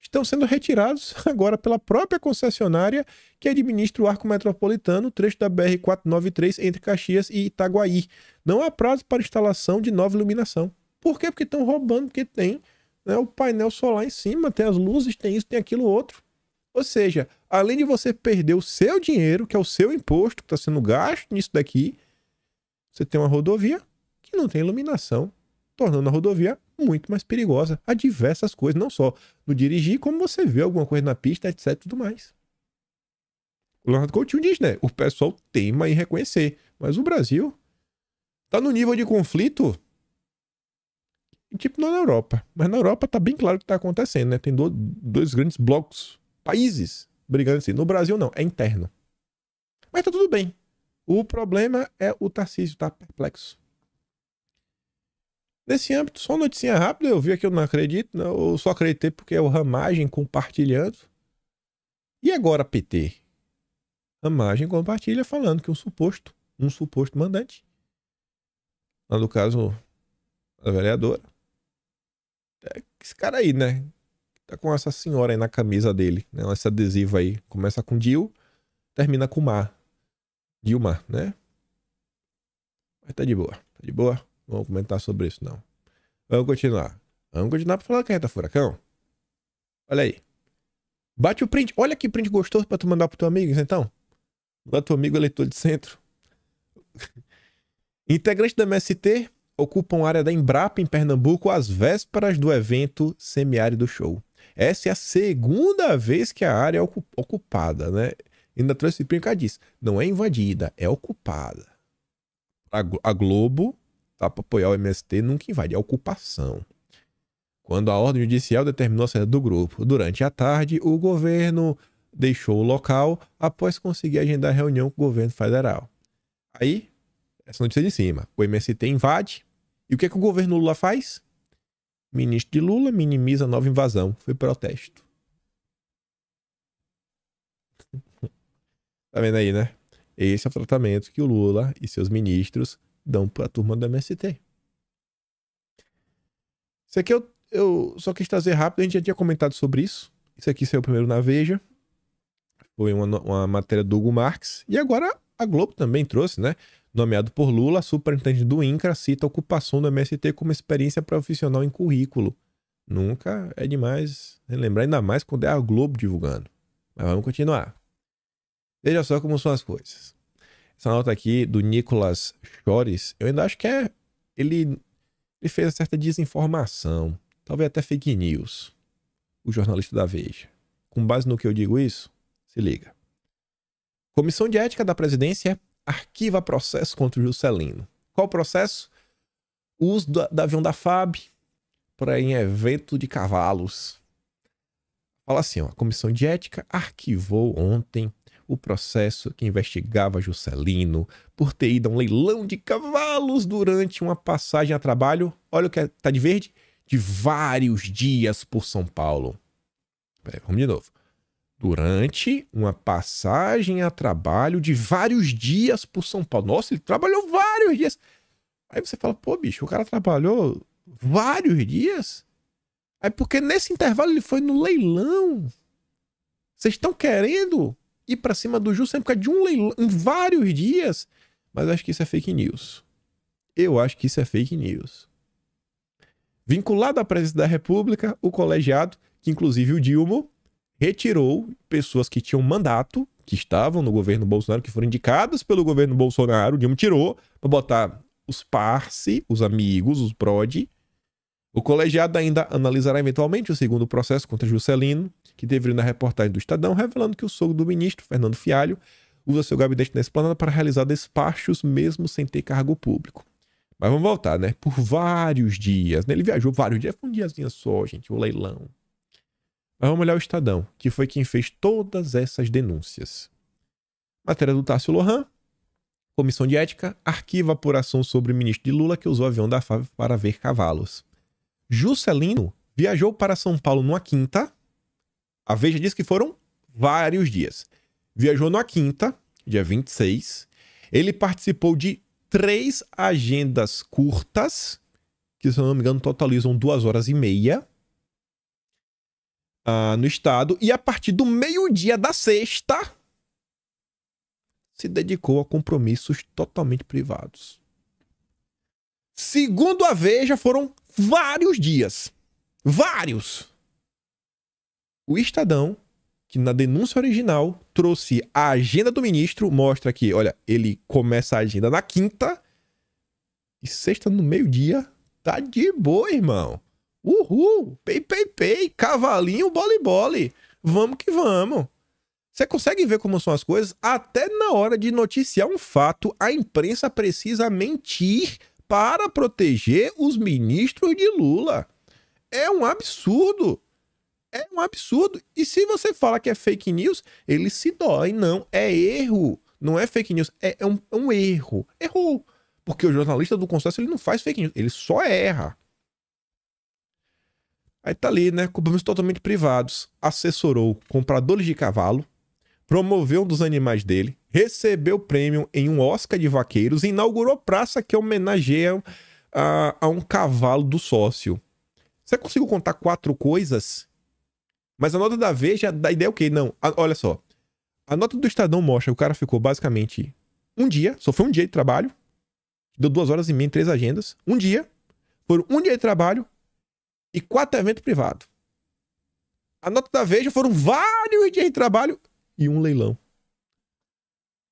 estão sendo retirados agora pela própria concessionária que administra o arco metropolitano, trecho da BR-493 entre Caxias e Itaguaí. Não há prazo para instalação de nova iluminação. Por quê? Porque estão roubando, porque tem, né, o painel solar em cima, tem as luzes, tem isso, tem aquilo outro. Ou seja, além de você perder o seu dinheiro, que é o seu imposto que está sendo gasto nisso daqui, você tem uma rodovia que não tem iluminação, tornando a rodovia muito mais perigosa a diversas coisas, não só no dirigir, como você vê alguma coisa na pista, etc, tudo mais. O Leonardo Coutinho diz, né? O pessoal teima em reconhecer, mas o Brasil tá no nível de conflito tipo não na Europa, mas na Europa tá bem claro o que tá acontecendo, né? Tem dois grandes blocos, países brigando assim. No Brasil não, é interno. Mas tá tudo bem. O problema é o Tarcísio, tá perplexo. Nesse âmbito, só uma noticinha rápida, eu vi aqui, eu não acredito, não, eu só acreditei porque é o Ramagem compartilhando. E agora PT? Ramagem compartilha falando que um suposto mandante, lá no caso, a vereadora, é esse cara aí, né? Tá com essa senhora aí na camisa dele, né? Esse adesivo aí. Começa com Dil, termina com Mar. Dilma, né? Mas tá de boa, tá de boa. Não vamos comentar sobre isso, não. Vamos continuar. Vamos continuar pra falar da carreta furacão. Olha aí. Bate o print. Olha que print gostoso pra tu mandar pro teu amigo, então. Mandar teu amigo eleitor de centro. Integrantes da MST ocupam área da Embrapa em Pernambuco às vésperas do evento Semiárido Show. Essa é a segunda vez que a área é ocupada, né? Ainda trouxe print que diz. Não é invadida, é ocupada. A Globo, tá, para apoiar o MST, nunca invade, é ocupação. Quando a ordem judicial determinou a saída do grupo. Durante a tarde, o governo deixou o local após conseguir agendar reunião com o governo federal. Aí, essa notícia de cima. O MST invade. E o que é que o governo Lula faz? Ministro de Lula minimiza a nova invasão. Foi protesto. Tá vendo aí, né? Esse é o tratamento que o Lula e seus ministros dão pra turma do MST. Isso aqui eu só quis trazer rápido, a gente já tinha comentado sobre isso. Isso aqui saiu primeiro na Veja. Foi uma matéria do Hugo Marques. E agora a Globo também trouxe, né? Nomeado por Lula, superintendente do INCRA cita a ocupação do MST como experiência profissional em currículo. Nunca é demais lembrar, ainda mais quando é a Globo divulgando. Mas vamos continuar. Veja só como são as coisas. Essa nota aqui do Nicolas Chores, eu ainda acho que ele fez uma certa desinformação, talvez até fake news, o jornalista da Veja. Com base no que eu digo isso, se liga. Comissão de Ética da Presidência arquiva processo contra o Juscelino. Qual o processo? O uso do avião da FAB para em evento de cavalos. Fala assim, ó, a Comissão de Ética arquivou ontem o processo que investigava Juscelino por ter ido a um leilão de cavalos durante uma passagem a trabalho. Olha o que tá de verde. De vários dias por São Paulo. Peraí, vamos de novo. Durante uma passagem a trabalho de vários dias por São Paulo. Nossa, ele trabalhou vários dias. Aí você fala, pô, bicho, o cara trabalhou vários dias? Aí porque nesse intervalo ele foi no leilão. Vocês estão querendo ir pra cima do Juscelino por causa de um leilão em vários dias? Mas eu acho que isso é fake news. Eu acho que isso é fake news. Vinculado à presidência da República, o colegiado, que inclusive o Dilma, retirou pessoas que tinham mandato, que estavam no governo Bolsonaro, que foram indicadas pelo governo Bolsonaro. O Dilma tirou para botar os parce, os amigos, os prod. O colegiado ainda analisará eventualmente o segundo processo contra Juscelino, que teve na reportagem do Estadão, revelando que o sogro do ministro, Fernando Fialho, usa seu gabinete na esplanada para realizar despachos mesmo sem ter cargo público. Mas vamos voltar, né? Por vários dias, né? Ele viajou vários dias, foi um diazinho só, gente, o leilão. Mas vamos olhar o Estadão, que foi quem fez todas essas denúncias. Matéria do Tássio Lohan. Comissão de Ética arquiva apuração sobre o ministro de Lula que usou o avião da FAB para ver cavalos. Juscelino viajou para São Paulo numa quinta. A Veja diz que foram vários dias. Viajou numa quinta, dia 26. Ele participou de 3 agendas curtas, que, se eu não me engano, totalizam 2 horas e meia no estado. E a partir do meio-dia da sexta, se dedicou a compromissos totalmente privados. Segundo a Veja, foram vários dias. Vários. O Estadão, que na denúncia original trouxe a agenda do ministro, mostra que, olha, ele começa a agenda na quinta e sexta no meio-dia tá de boa, irmão. Uhul, pei, cavalinho, bole. Vamos que vamos. Você consegue ver como são as coisas? Até na hora de noticiar um fato, a imprensa precisa mentir para proteger os ministros de Lula. É um absurdo. É um absurdo. E se você fala que é fake news, eles se doem. Não, é erro. Não é fake news, é um erro. Errou. Porque o jornalista do Conselho, ele não faz fake news, ele só erra. Aí tá ali, né? Compromissos totalmente privados. Assessorou compradores de cavalo, promoveu um dos animais dele, recebeu prêmio em um Oscar de vaqueiros e inaugurou praça que homenageia a um cavalo do sócio. Você conseguiu contar 4 coisas? Mas a nota da Veja dá ideia o quê? Não, olha só. A nota do Estadão mostra que o cara ficou basicamente um dia, só foi um dia de trabalho, deu 2 horas e meia em 3 agendas, um dia, foram um dia de trabalho e 4 eventos privados. A nota da Veja foram vários dias de trabalho e um leilão.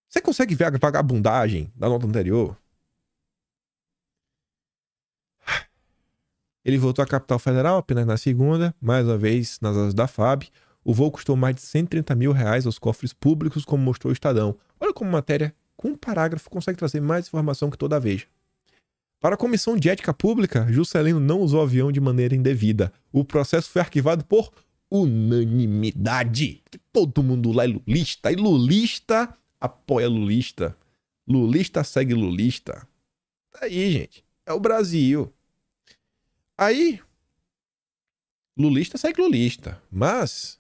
Você consegue ver a vagabundagem da nota anterior? Ele voltou à capital federal apenas na segunda, mais uma vez nas asas da FAB. O voo custou mais de R$130 mil aos cofres públicos, como mostrou o Estadão. Olha como matéria, com um parágrafo, consegue trazer mais informação que toda a Veja. Para a Comissão de Ética Pública, Juscelino não usou o avião de maneira indevida. O processo foi arquivado por unanimidade. Todo mundo lá é lulista. E lulista apoia lulista. Lulista segue lulista. Tá aí, gente. É o Brasil. Aí, lulista segue lulista. Mas,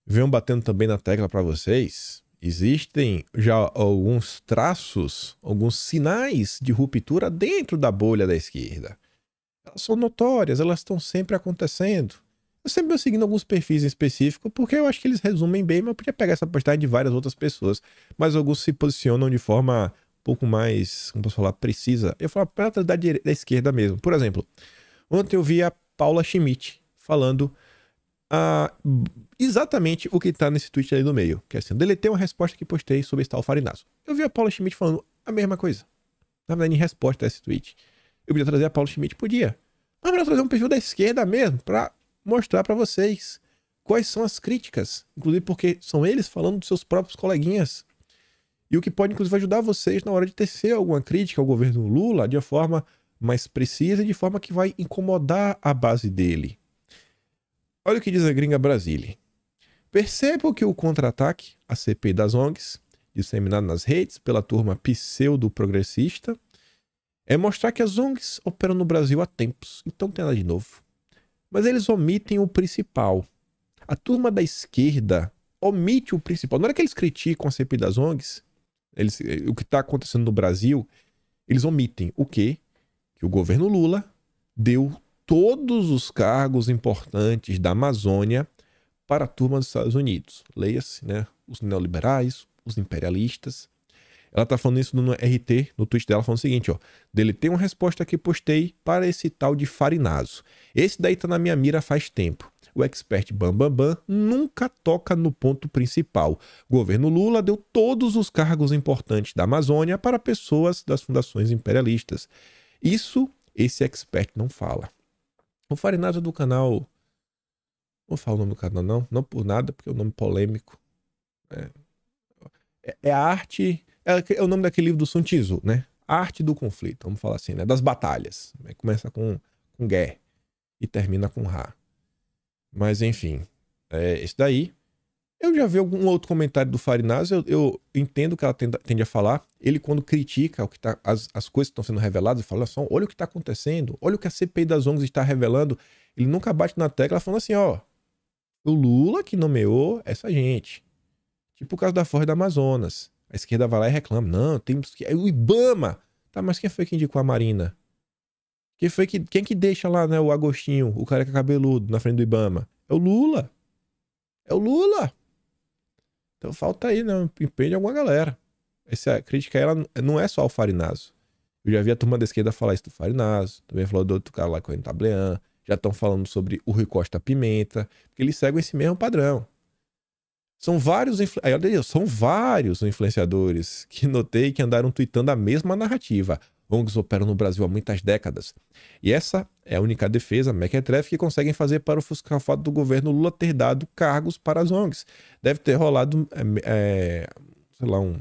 venham batendo também na tecla para vocês, existem já alguns traços, alguns sinais de ruptura dentro da bolha da esquerda. Elas são notórias, elas estão sempre acontecendo. Eu sempre vou seguindo alguns perfis em específico, porque eu acho que eles resumem bem, mas eu podia pegar essa postagem de várias outras pessoas. Mas alguns se posicionam de forma um pouco mais, como posso falar, precisa. Eu falo para da esquerda mesmo. Por exemplo, ontem eu vi a Paula Schmidt falando exatamente o que está nesse tweet ali no meio. Que é assim, deletei uma resposta que postei sobre esse tal Farinazo. Eu vi a Paula Schmidt falando a mesma coisa. Na verdade, em resposta a esse tweet. Eu podia trazer a Paula Schmidt? Podia. Mas eu podia trazer um perfil da esquerda mesmo, para mostrar para vocês quais são as críticas. Inclusive porque são eles falando dos seus próprios coleguinhas. E o que pode, inclusive, ajudar vocês na hora de tecer alguma crítica ao governo Lula de uma forma mais precisa e de forma que vai incomodar a base dele. Olha o que diz a gringa Brasília. Percebo que o contra-ataque à CPI das ONGs, disseminado nas redes pela turma pseudo-progressista, é mostrar que as ONGs operam no Brasil há tempos, então não tem nada de novo. Mas eles omitem o principal. A turma da esquerda omite o principal. Na hora que eles criticam a CPI das ONGs, o que está acontecendo no Brasil, eles omitem o quê? Que o governo Lula deu todos os cargos importantes da Amazônia para a turma dos Estados Unidos. Leia-se, né? Os neoliberais, os imperialistas. Ela tá falando isso no RT, no tweet dela, falando o seguinte, ó. Deletei uma resposta que postei para esse tal de Farinazo. Esse daí tá na minha mira faz tempo. O expert Bambambam nunca toca no ponto principal. O governo Lula deu todos os cargos importantes da Amazônia para pessoas das fundações imperialistas. Isso, esse expert não fala. O Farinazo é do canal... Não vou falar o nome do canal, não. Não por nada, porque é um nome polêmico. É a arte... É o nome daquele livro do Sun Tzu, né? A arte do conflito, vamos falar assim, né? Das batalhas. Começa com Guerra e termina com Ra. Mas, enfim, esse daí... Eu já vi algum outro comentário do Farinazo, eu entendo o que ela tende a falar. Ele, quando critica o que as coisas que estão sendo reveladas, ele fala assim, olha o que está acontecendo, olha o que a CPI das ONGs está revelando. Ele nunca bate na tecla falando assim, ó, o Lula que nomeou essa gente. Tipo o caso da Foz do Amazonas. A esquerda vai lá e reclama. Não, temos que... É o IBAMA. Tá, mas quem foi que indicou a Marina? Quem que deixa lá, né, o Agostinho, o careca cabeludo, na frente do IBAMA? É o Lula. É o Lula. Então falta aí, né, um empenho de alguma galera. Essa crítica, ela não é só ao Farinazo. Eu já vi a turma da esquerda falar isso do Farinazo. Também falou do outro cara lá, Coelho Tablean. Já estão falando sobre o Rui Costa Pimenta. Porque eles seguem esse mesmo padrão. São vários influenciadores que notei que andaram tweetando a mesma narrativa. ONGs operam no Brasil há muitas décadas. E essa é a única defesa, mequetrefe, que conseguem fazer para ofuscar o fato do governo Lula ter dado cargos para as ONGs. Deve ter rolado, sei lá, um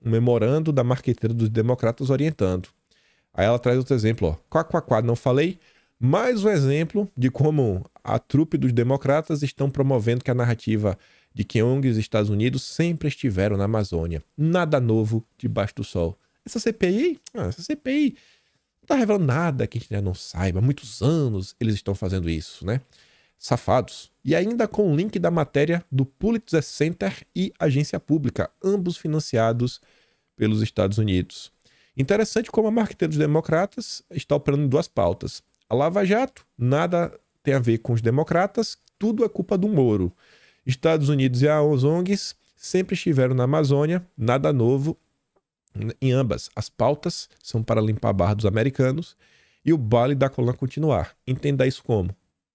memorando da marqueteira dos democratas orientando. Aí ela traz outro exemplo, ó. Não falei? Mais um exemplo de como a trupe dos democratas estão promovendo que a narrativa de que ONGs e Estados Unidos sempre estiveram na Amazônia. Nada novo debaixo do sol. Essa CPI não tá revelando nada que a gente já não saiba. Há muitos anos eles estão fazendo isso, né? Safados. E ainda com o link da matéria do Pulitzer Center e agência pública, ambos financiados pelos Estados Unidos. Interessante como a marqueteira dos democratas está operando em duas pautas. A Lava Jato, nada tem a ver com os democratas, tudo é culpa do Moro. Estados Unidos e as ONGs sempre estiveram na Amazônia, nada novo em ambas. As pautas são para limpar a barra dos americanos e o baile da coluna continuar. Entenda isso como?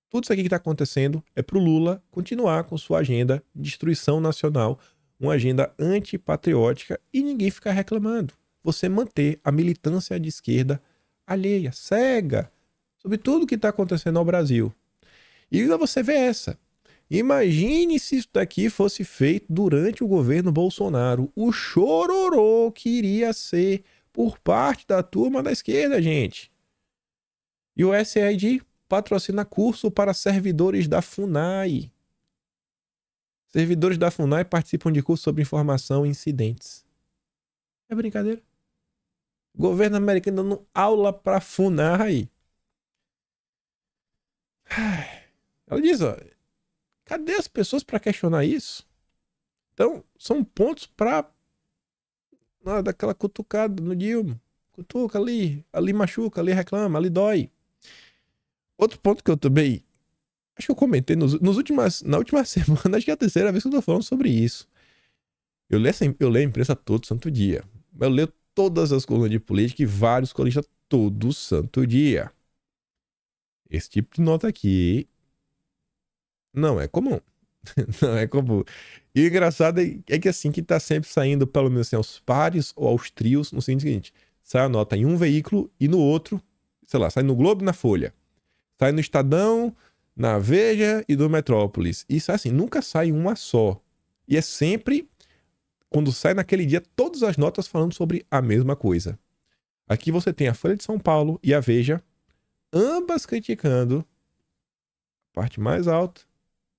Tudo isso aqui que está acontecendo é para o Lula continuar com sua agenda de destruição nacional, uma agenda antipatriótica e ninguém ficar reclamando. Você manter a militância de esquerda alheia, cega, sobre tudo que está acontecendo no Brasil. E você vê essa. Imagine se isso daqui fosse feito durante o governo Bolsonaro. O chororô que iria ser por parte da turma da esquerda, gente. E o SED patrocina curso para servidores da FUNAI. Servidores da FUNAI participam de curso sobre informação e incidentes. É brincadeira? O governo americano dando aula para FUNAI. Ela diz, ó, cadê as pessoas para questionar isso? Então, são pontos para dar aquela cutucada no Dilma. Cutuca ali machuca, ali reclama, ali dói. Outro ponto que eu também, acho que eu comentei na última semana, acho que é a terceira vez que eu tô falando sobre isso. Eu leio a imprensa todo santo dia. Eu leio todas as colunas de política e vários colunistas todo santo dia. Esse tipo de nota aqui não é comum. Não é comum. E o engraçado é que assim, que tá sempre saindo, pelo menos assim, aos pares ou aos trios, no seguinte, sai a nota em um veículo e no outro, sei lá, sai no Globo e na Folha. Sai no Estadão, na Veja e do Metrópolis. Isso assim, nunca sai uma só. E é sempre quando sai naquele dia, todas as notas falando sobre a mesma coisa. Aqui você tem a Folha de São Paulo e a Veja, ambas criticando a parte mais alta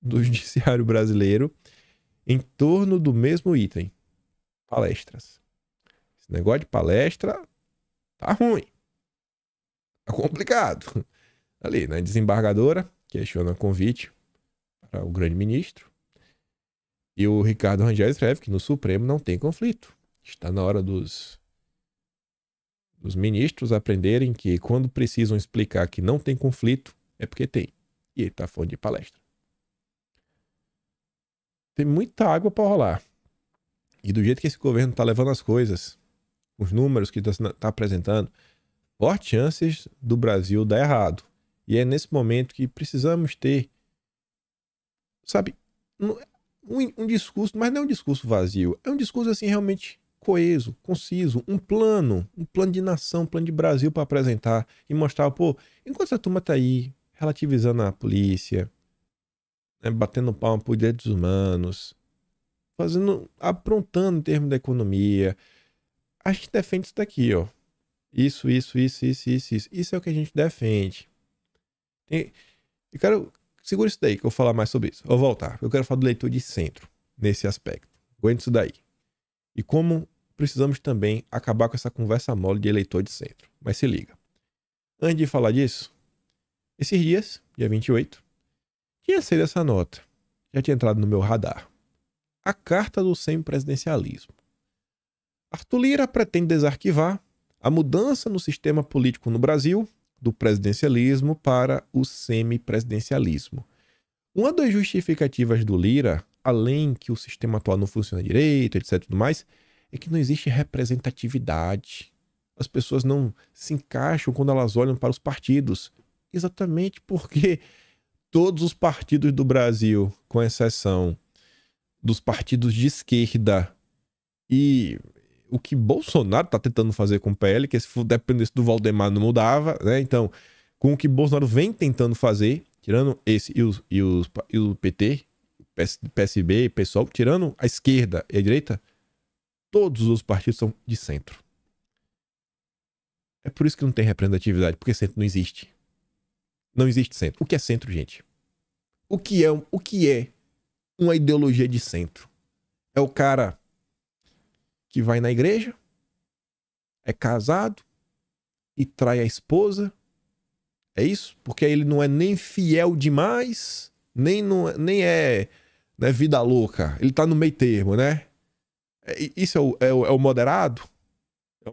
do judiciário brasileiro em torno do mesmo item: palestras. Esse negócio de palestra tá ruim. Tá complicado. Ali, né? Desembargadora questiona convite para o grande ministro. E o Ricardo Rangel escreve que no Supremo não tem conflito. Está na hora dos ministros aprenderem que quando precisam explicar que não tem conflito, é porque tem. E ele tá falando de palestra. Tem muita água para rolar. E do jeito que esse governo tá levando as coisas, os números que tá apresentando, fortes chances do Brasil dar errado. E é nesse momento que precisamos ter, sabe, um discurso, mas não é um discurso vazio. É um discurso assim realmente coeso, conciso, um plano de nação, um plano de Brasil para apresentar e mostrar, pô, enquanto essa turma tá aí relativizando a polícia, né, batendo palma por direitos humanos, aprontando em termos da economia, a gente defende isso daqui, ó. Isso. Isso é o que a gente defende. Eu quero... Segura isso daí que eu vou falar mais sobre isso. Vou voltar. Eu quero falar do eleitor de centro nesse aspecto. Aguente isso daí. E como precisamos também acabar com essa conversa mole de eleitor de centro. Mas se liga. Antes de falar disso, esses dias, dia 28, tinha saído essa nota. Já tinha entrado no meu radar. A carta do semipresidencialismo. Arthur Lira pretende desarquivar a mudança no sistema político no Brasil do presidencialismo para o semipresidencialismo. Uma das justificativas do Lira, além que o sistema atual não funciona direito, etc, tudo mais, é que não existe representatividade. As pessoas não se encaixam quando elas olham para os partidos. Exatamente porque todos os partidos do Brasil, com exceção dos partidos de esquerda e o que Bolsonaro está tentando fazer com o PL, que se dependesse do Valdemar não mudava, né? Então, com o que Bolsonaro vem tentando fazer, tirando esse e o PT, PSB, PSOL, tirando a esquerda e a direita, todos os partidos são de centro. É por isso que não tem representatividade, porque centro não existe. Não existe centro. O que é centro, gente? O que é uma ideologia de centro? É o cara que vai na igreja, é casado e trai a esposa. É isso? Porque ele não é nem fiel demais, nem é né, vida louca. Ele tá no meio termo, né? Isso é o moderado?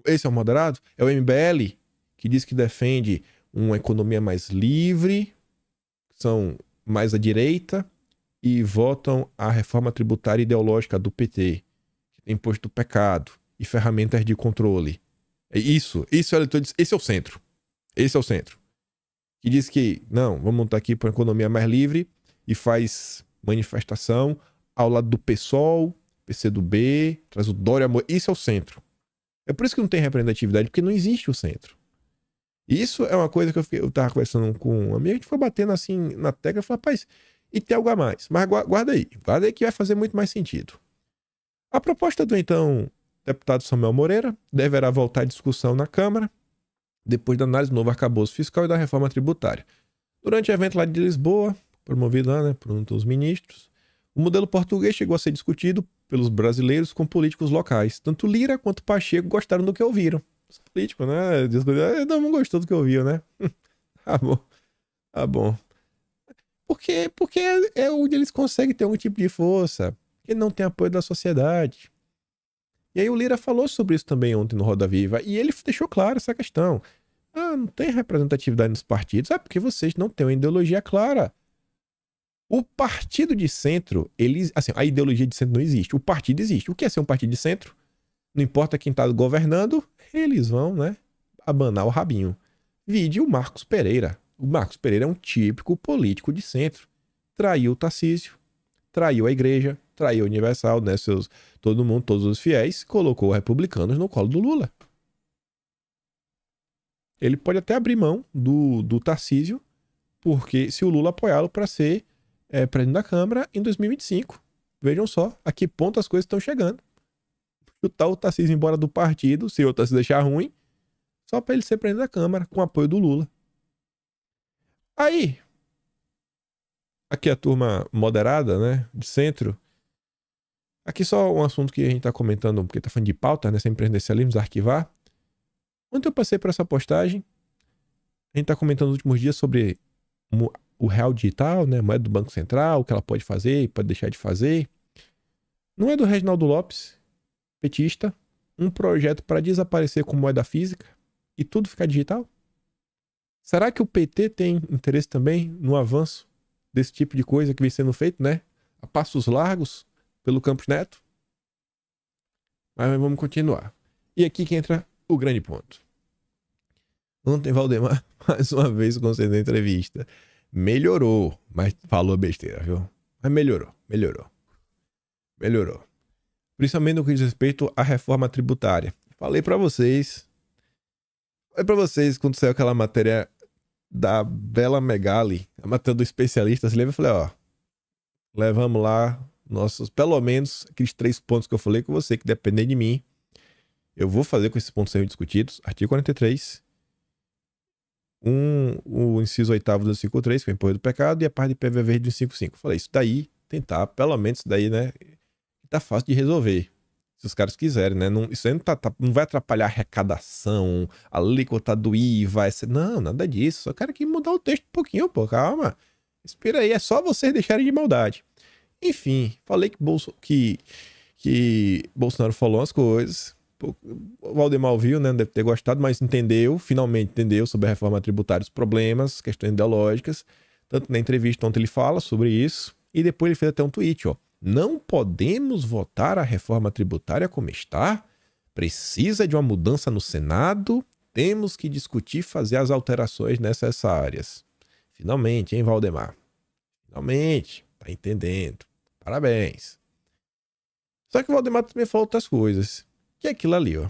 Esse é o moderado? É o MBL, que diz que defende uma economia mais livre, são mais à direita e votam a reforma tributária ideológica do PT. Imposto do pecado e ferramentas de controle. Esse é o centro. Esse é o centro. Que diz que, não, vamos montar aqui para uma economia mais livre e faz manifestação ao lado do PSOL, PCdoB, traz o Dória. Isso é o centro. É por isso que não tem representatividade, porque não existe o centro. Isso é uma coisa que eu tava conversando com um amigo, a gente foi batendo assim na tecla e falou, rapaz, e tem algo a mais. Mas guarda aí que vai fazer muito mais sentido. A proposta do então deputado Samuel Moreira deverá voltar à discussão na Câmara depois da análise do novo arcabouço fiscal e da reforma tributária. Durante o evento lá de Lisboa, promovido lá, né, por um dos ministros, o modelo português chegou a ser discutido pelos brasileiros com políticos locais. Tanto Lira quanto Pacheco gostaram do que ouviram. Os políticos, né, não gostou do que ouviu, né? Tá bom. Porque é onde eles conseguem ter algum tipo de força. Ele não tem apoio da sociedade. E aí o Lira falou sobre isso também ontem no Roda Viva. E ele deixou claro essa questão. Não tem representatividade nos partidos. Porque vocês não têm uma ideologia clara. O partido de centro, assim, a ideologia de centro não existe. O partido existe. O que é ser um partido de centro? Não importa quem está governando, eles vão, né, abanar o rabinho. Vide o Marcos Pereira. O Marcos Pereira é um típico político de centro. Traiu o Tarcísio, traiu a igreja, traiu a Universal, né, todo mundo, todos os fiéis, colocou republicanos no colo do Lula. Ele pode até abrir mão do Tarcísio, porque se o Lula apoiá-lo para ser presidente da Câmara em 2025. Vejam só a que ponto as coisas estão chegando. chutar o Tarcísio embora do partido, se o Tarcísio deixar ruim, só pra ele ser presidente da Câmara, com apoio do Lula. Aí, aqui a turma moderada, né, de centro. Aqui só um assunto que a gente tá comentando, porque tá falando de pauta, né, sem presidencialismo, arquivar. Ontem eu passei por essa postagem, a gente tá comentando nos últimos dias sobre o real digital, né, moeda do Banco Central, o que ela pode fazer e pode deixar de fazer. Não é do Reginaldo Lopes, petista, um projeto para desaparecer com moeda física e tudo ficar digital? Será que o PT tem interesse também no avanço desse tipo de coisa que vem sendo feito, né? A passos largos pelo Campos Neto? Mas vamos continuar. E aqui que entra o grande ponto. Ontem Valdemar, mais uma vez, concedeu entrevista. Melhorou, mas falou besteira, viu? Mas melhorou. Principalmente no que diz respeito à reforma tributária. Falei pra vocês quando saiu aquela matéria da Bela Megali, a matéria do especialista, se lembra? Eu falei, ó, levamos lá nossos, pelo menos, aqueles 3 pontos que eu falei com você, que dependem de mim. Eu vou fazer com esses pontos sendo discutidos. Artigo 43. O inciso 8º do 53, que é o imposto do pecado, e a parte de PVV do 55. Falei, isso daí, tentar, pelo menos isso daí, né? Tá fácil de resolver. Se os caras quiserem, né? Não, isso aí não vai atrapalhar a arrecadação, a alíquota do IVA. Não, nada disso. Só quero que mudar o texto um pouquinho, pô. Calma. Espera aí. É só vocês deixarem de maldade. Enfim, falei que Bolsonaro falou umas coisas. O Valdemar ouviu, né? Não deve ter gostado, mas entendeu. Finalmente entendeu sobre a reforma tributária, os problemas, questões ideológicas. Tanto na entrevista ontem ele fala sobre isso. E depois ele fez até um tweet, ó. Não podemos votar a reforma tributária como está. Precisa de uma mudança no Senado. Temos que discutir e fazer as alterações necessárias. Finalmente, hein, Valdemar? Finalmente. Tá entendendo. Parabéns. Só que o Valdemar também falou outras coisas. Que é aquilo ali, ó.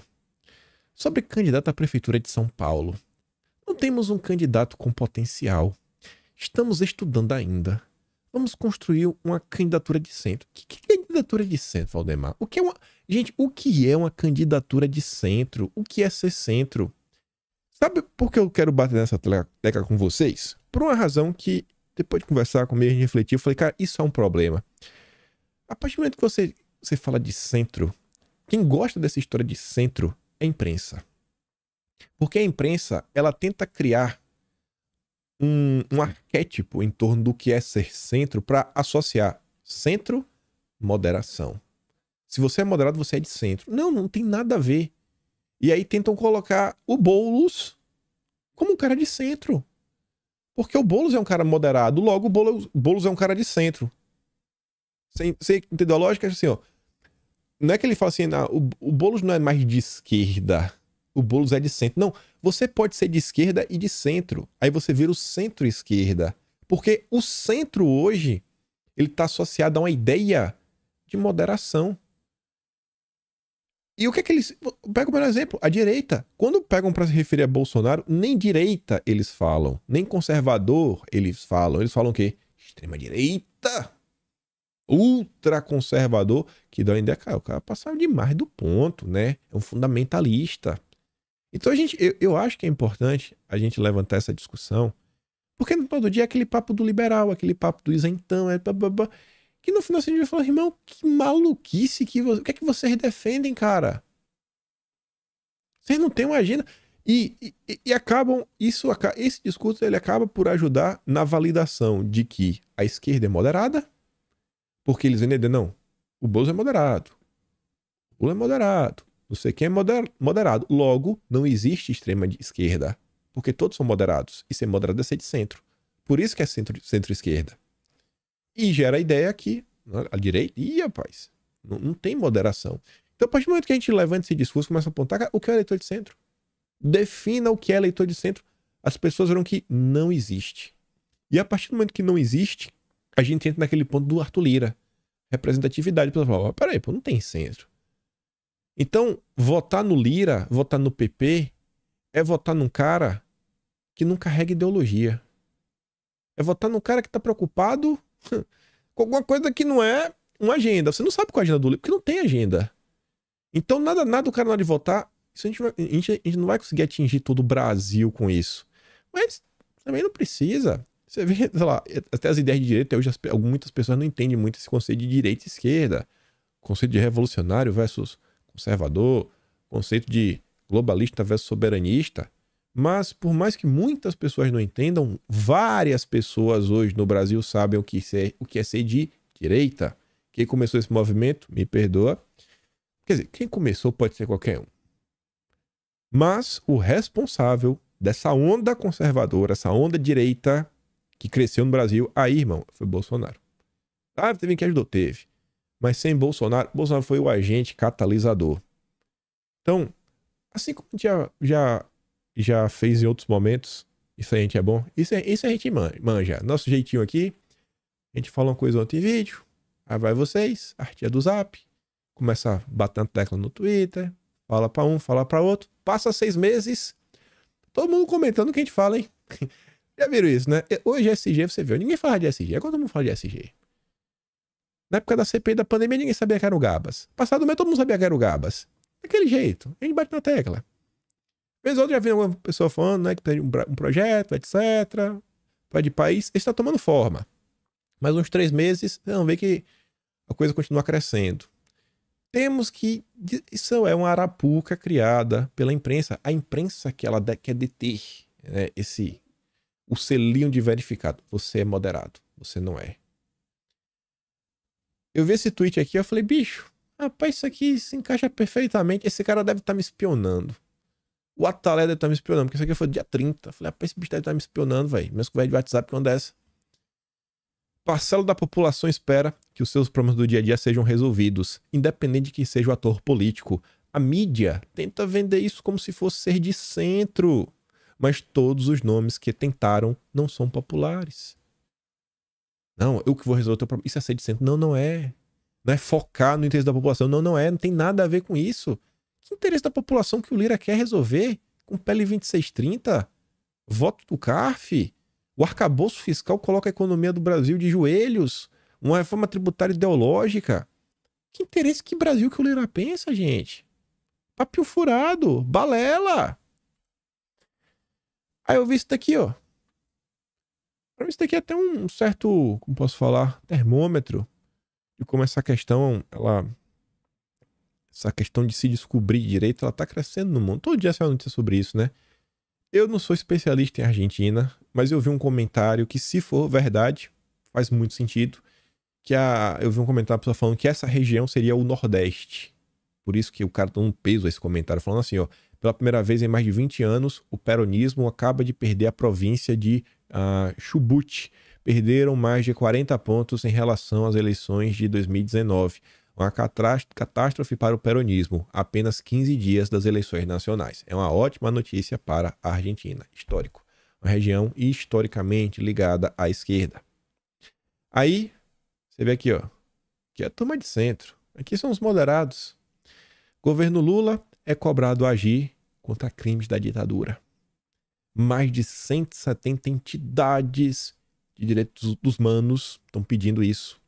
Sobre candidato à prefeitura de São Paulo. Não temos um candidato com potencial. Estamos estudando ainda. Vamos construir uma candidatura de centro. Que candidatura de centro, Valdemar? Gente, o que é uma candidatura de centro? O que é ser centro? Sabe por que eu quero bater nessa tecla com vocês? Por uma razão que, depois de conversar comigo e refletir, eu falei, cara, isso é um problema. A partir do momento que você fala de centro, quem gosta dessa história de centro é a imprensa. Porque a imprensa, ela tenta criar um arquétipo em torno do que é ser centro para associar centro, moderação. Se você é moderado, você é de centro. Não tem nada a ver. E aí tentam colocar o Boulos como um cara de centro. Porque o Boulos é um cara moderado, logo o Boulos é um cara de centro. Você entendeu a lógica? Assim, ó, não é que ele fala assim, o Boulos não é mais de esquerda, o Boulos é de centro. Não, você pode ser de esquerda e de centro. Aí você vira o centro-esquerda. Porque o centro hoje, ele está associado a uma ideia de moderação. E o que é que eles... Pega por exemplo, a direita. Quando pegam para se referir a Bolsonaro, nem direita eles falam, nem conservador eles falam. Eles falam o quê? Extrema-direita. Ultraconservador, que dá ainda, cara, o cara passava demais do ponto, né? É um fundamentalista. Então eu acho que é importante a gente levantar essa discussão, porque todo dia é aquele papo do liberal, aquele papo do isentão, que no final você vai falar, irmão, que maluquice o que é que vocês defendem, cara? Vocês não têm uma agenda. E acabam, esse discurso ele acaba por ajudar na validação de que a esquerda é moderada, porque eles vendem, não, o Bolsonaro é moderado, o Lula é moderado, não sei quem é moderado. Logo, não existe extrema esquerda, porque todos são moderados. E ser moderado é ser de centro. Por isso que é centro-esquerda. E gera a ideia que a direita, rapaz, não tem moderação. Então, a partir do momento que a gente levanta esse discurso, começa a apontar o que é eleitor de centro. Defina o que é eleitor de centro. As pessoas verão que não existe. E a partir do momento que não existe, a gente entra naquele ponto do Arthur Lira. Representatividade. Para falar, peraí, não tem centro. Então, votar no Lira, votar no PP, é votar num cara que não carrega ideologia. É votar num cara que está preocupado com alguma coisa que não é uma agenda. Você não sabe qual é a agenda do Lira, porque não tem agenda. Então, nada o cara na hora de votar, isso a gente não vai conseguir atingir todo o Brasil com isso. Mas também não precisa. Você vê, sei lá, até as ideias de direita, hoje muitas pessoas não entendem muito esse conceito de direita e esquerda. Conceito de revolucionário versus conservador, conceito de globalista versus soberanista. Mas, por mais que muitas pessoas não entendam, várias pessoas hoje no Brasil sabem o que é ser de direita. Quem começou esse movimento, me perdoa. Quer dizer, quem começou pode ser qualquer um. Mas o responsável dessa onda conservadora, essa onda direita que cresceu no Brasil, aí, irmão, foi Bolsonaro. Ah, teve quem ajudou? Teve. Mas sem Bolsonaro, Bolsonaro foi o agente catalisador. Então, assim como a gente já fez em outros momentos, isso aí a gente é bom, isso a gente manja. Nosso jeitinho aqui, a gente fala uma coisa ontem em vídeo, aí vai vocês, a tia do Zap, começa a bater na tecla no Twitter, fala pra um, fala pra outro, passa 6 meses, todo mundo comentando o que a gente fala, hein? Já viram isso, né? Hoje SG, você viu, ninguém fala de SG, agora todo mundo fala de SG. Na época da CPI da pandemia, ninguém sabia que era o Gabas. Passado mês, todo mundo sabia que era o Gabas. Daquele jeito, a gente bate na tecla. Vez ou outra já vi uma pessoa falando, né, que tem um projeto, etc. Vai de país, está tomando forma. Mas uns 3 meses, vocês vão ver que a coisa continua crescendo. Temos que... Isso é uma arapuca criada pela imprensa. A imprensa que ela quer deter, né, o selinho de verificado. Você é moderado, você não é. Eu vi esse tweet aqui, eu falei, bicho, rapaz, isso aqui se encaixa perfeitamente. Esse cara deve estar me espionando. O Atalé deve estar me espionando, porque isso aqui foi dia 30. Eu falei, rapaz, esse bicho deve estar me espionando, velho. Meus conversas de WhatsApp quando é essa. Parcela da população espera que os seus problemas do dia a dia sejam resolvidos, independente de que seja o ator político. A mídia tenta vender isso como se fosse ser de centro. Mas todos os nomes que tentaram não são populares. Não, eu que vou resolver o teu problema. Isso é ser de centro. Não, não é. Não é focar no interesse da população. Não, não é. Não tem nada a ver com isso. Que interesse da população que o Lira quer resolver? Com PL 2630? Voto do CARF? O arcabouço fiscal coloca a economia do Brasil de joelhos? Uma reforma tributária ideológica? Que interesse, que Brasil que o Lira pensa, gente? Papio furado. Balela. Aí eu vi isso daqui, ó. Pra mim isso daqui é até um certo, como posso falar, termômetro de como essa questão, essa questão de se descobrir direito, ela tá crescendo no mundo. Todo dia sai uma notícia sobre isso, né? Eu não sou especialista em Argentina, mas eu vi um comentário que, se for verdade, faz muito sentido, eu vi um comentário da pessoa falando que essa região seria o Nordeste. Por isso que o cara dá um peso a esse comentário, falando assim, ó, pela primeira vez em mais de 20 anos, o peronismo acaba de perder a província de Chubut. Perderam mais de 40 pontos em relação às eleições de 2019. Uma catástrofe para o peronismo, apenas 15 dias das eleições nacionais. É uma ótima notícia para a Argentina. Histórico. Uma região historicamente ligada à esquerda. Aí, você vê aqui, ó. Aqui é a turma de centro. Aqui são os moderados. Governo Lula é cobrado a agir contra crimes da ditadura. Mais de 170 entidades de direitos dos humanos estão pedindo isso.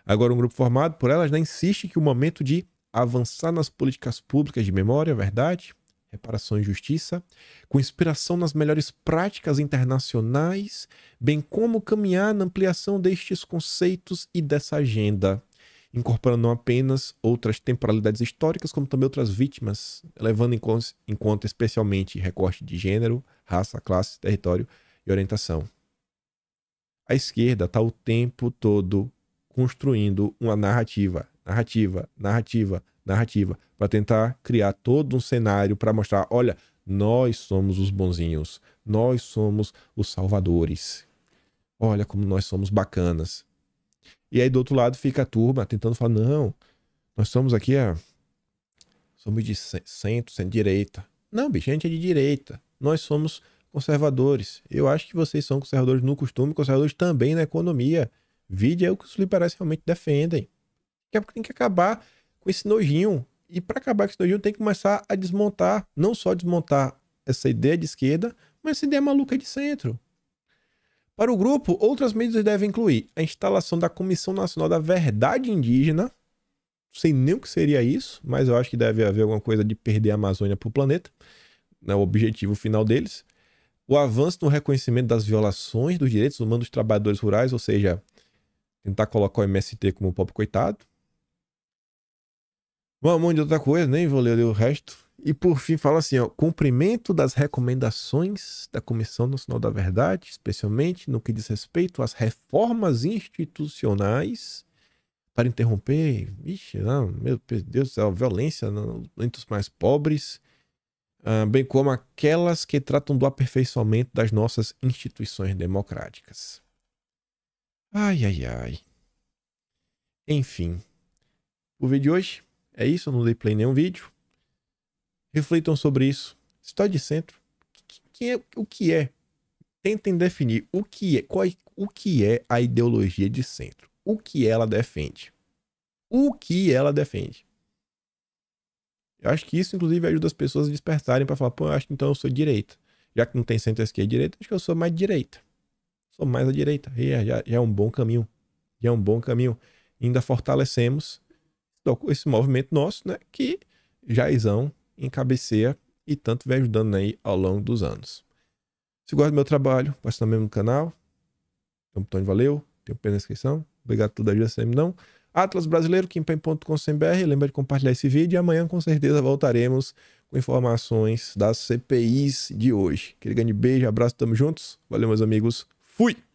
Agora, um grupo formado por elas insiste que o momento de avançar nas políticas públicas de memória, verdade, reparação e justiça, com inspiração nas melhores práticas internacionais, bem como caminhar na ampliação destes conceitos e dessa agenda, incorporando não apenas outras temporalidades históricas, como também outras vítimas, levando em conta especialmente recorte de gênero, raça, classe, território e orientação. A esquerda está o tempo todo construindo uma narrativa, para tentar criar todo um cenário para mostrar, olha, nós somos os bonzinhos, nós somos os salvadores, olha como nós somos bacanas. E aí do outro lado fica a turma tentando falar, não, nós somos aqui, somos de centro-direita. Não, bicho, a gente é de direita, nós somos conservadores. Eu acho que vocês são conservadores no costume, conservadores também na economia. Vide é o que os liberais realmente defendem. Tem que acabar com esse nojinho. E para acabar com esse nojinho tem que começar a desmontar, não só desmontar essa ideia de esquerda, mas essa ideia maluca de centro. Para o grupo, outras medidas devem incluir a instalação da Comissão Nacional da Verdade Indígena, sei nem o que seria isso, mas eu acho que deve haver alguma coisa de perder a Amazônia para o planeta, né, o objetivo final deles. O avanço no reconhecimento das violações dos direitos humanos dos trabalhadores rurais, ou seja, tentar colocar o MST como pobre coitado. Um monte de outra coisa, nem vou ler o resto. E por fim fala assim, ó, cumprimento das recomendações da Comissão Nacional da Verdade, especialmente no que diz respeito às reformas institucionais para interromper, vixe, não, meu Deus do céu, violência entre os mais pobres, bem como aquelas que tratam do aperfeiçoamento das nossas instituições democráticas. Ai, ai, ai. Enfim, o vídeo de hoje é isso, eu não dei play em nenhum vídeo. Reflitam sobre isso. História de centro. O que é? Tentem definir o que é, o que é a ideologia de centro. O que ela defende. O que ela defende. Eu acho que isso, inclusive, ajuda as pessoas a despertarem para falar, pô, eu acho que então eu sou direita. Já que não tem centro, esquerda e direita, acho que eu sou mais direita. Sou mais à direita. Já é um bom caminho. Já é um bom caminho. E ainda fortalecemos esse movimento nosso, né? Que Jairzão encabeceia e tanto vem ajudando aí ao longo dos anos. Se gosta do meu trabalho, passa também no canal. Então, Tony, valeu. Tem o pé na descrição. Obrigado por toda a ajuda, sempre não. Atlas Brasileiro, kimpen.com.br. Lembra de compartilhar esse vídeo e amanhã com certeza voltaremos com informações das CPIs de hoje. Aquele grande beijo, abraço, tamo juntos. Valeu, meus amigos. Fui!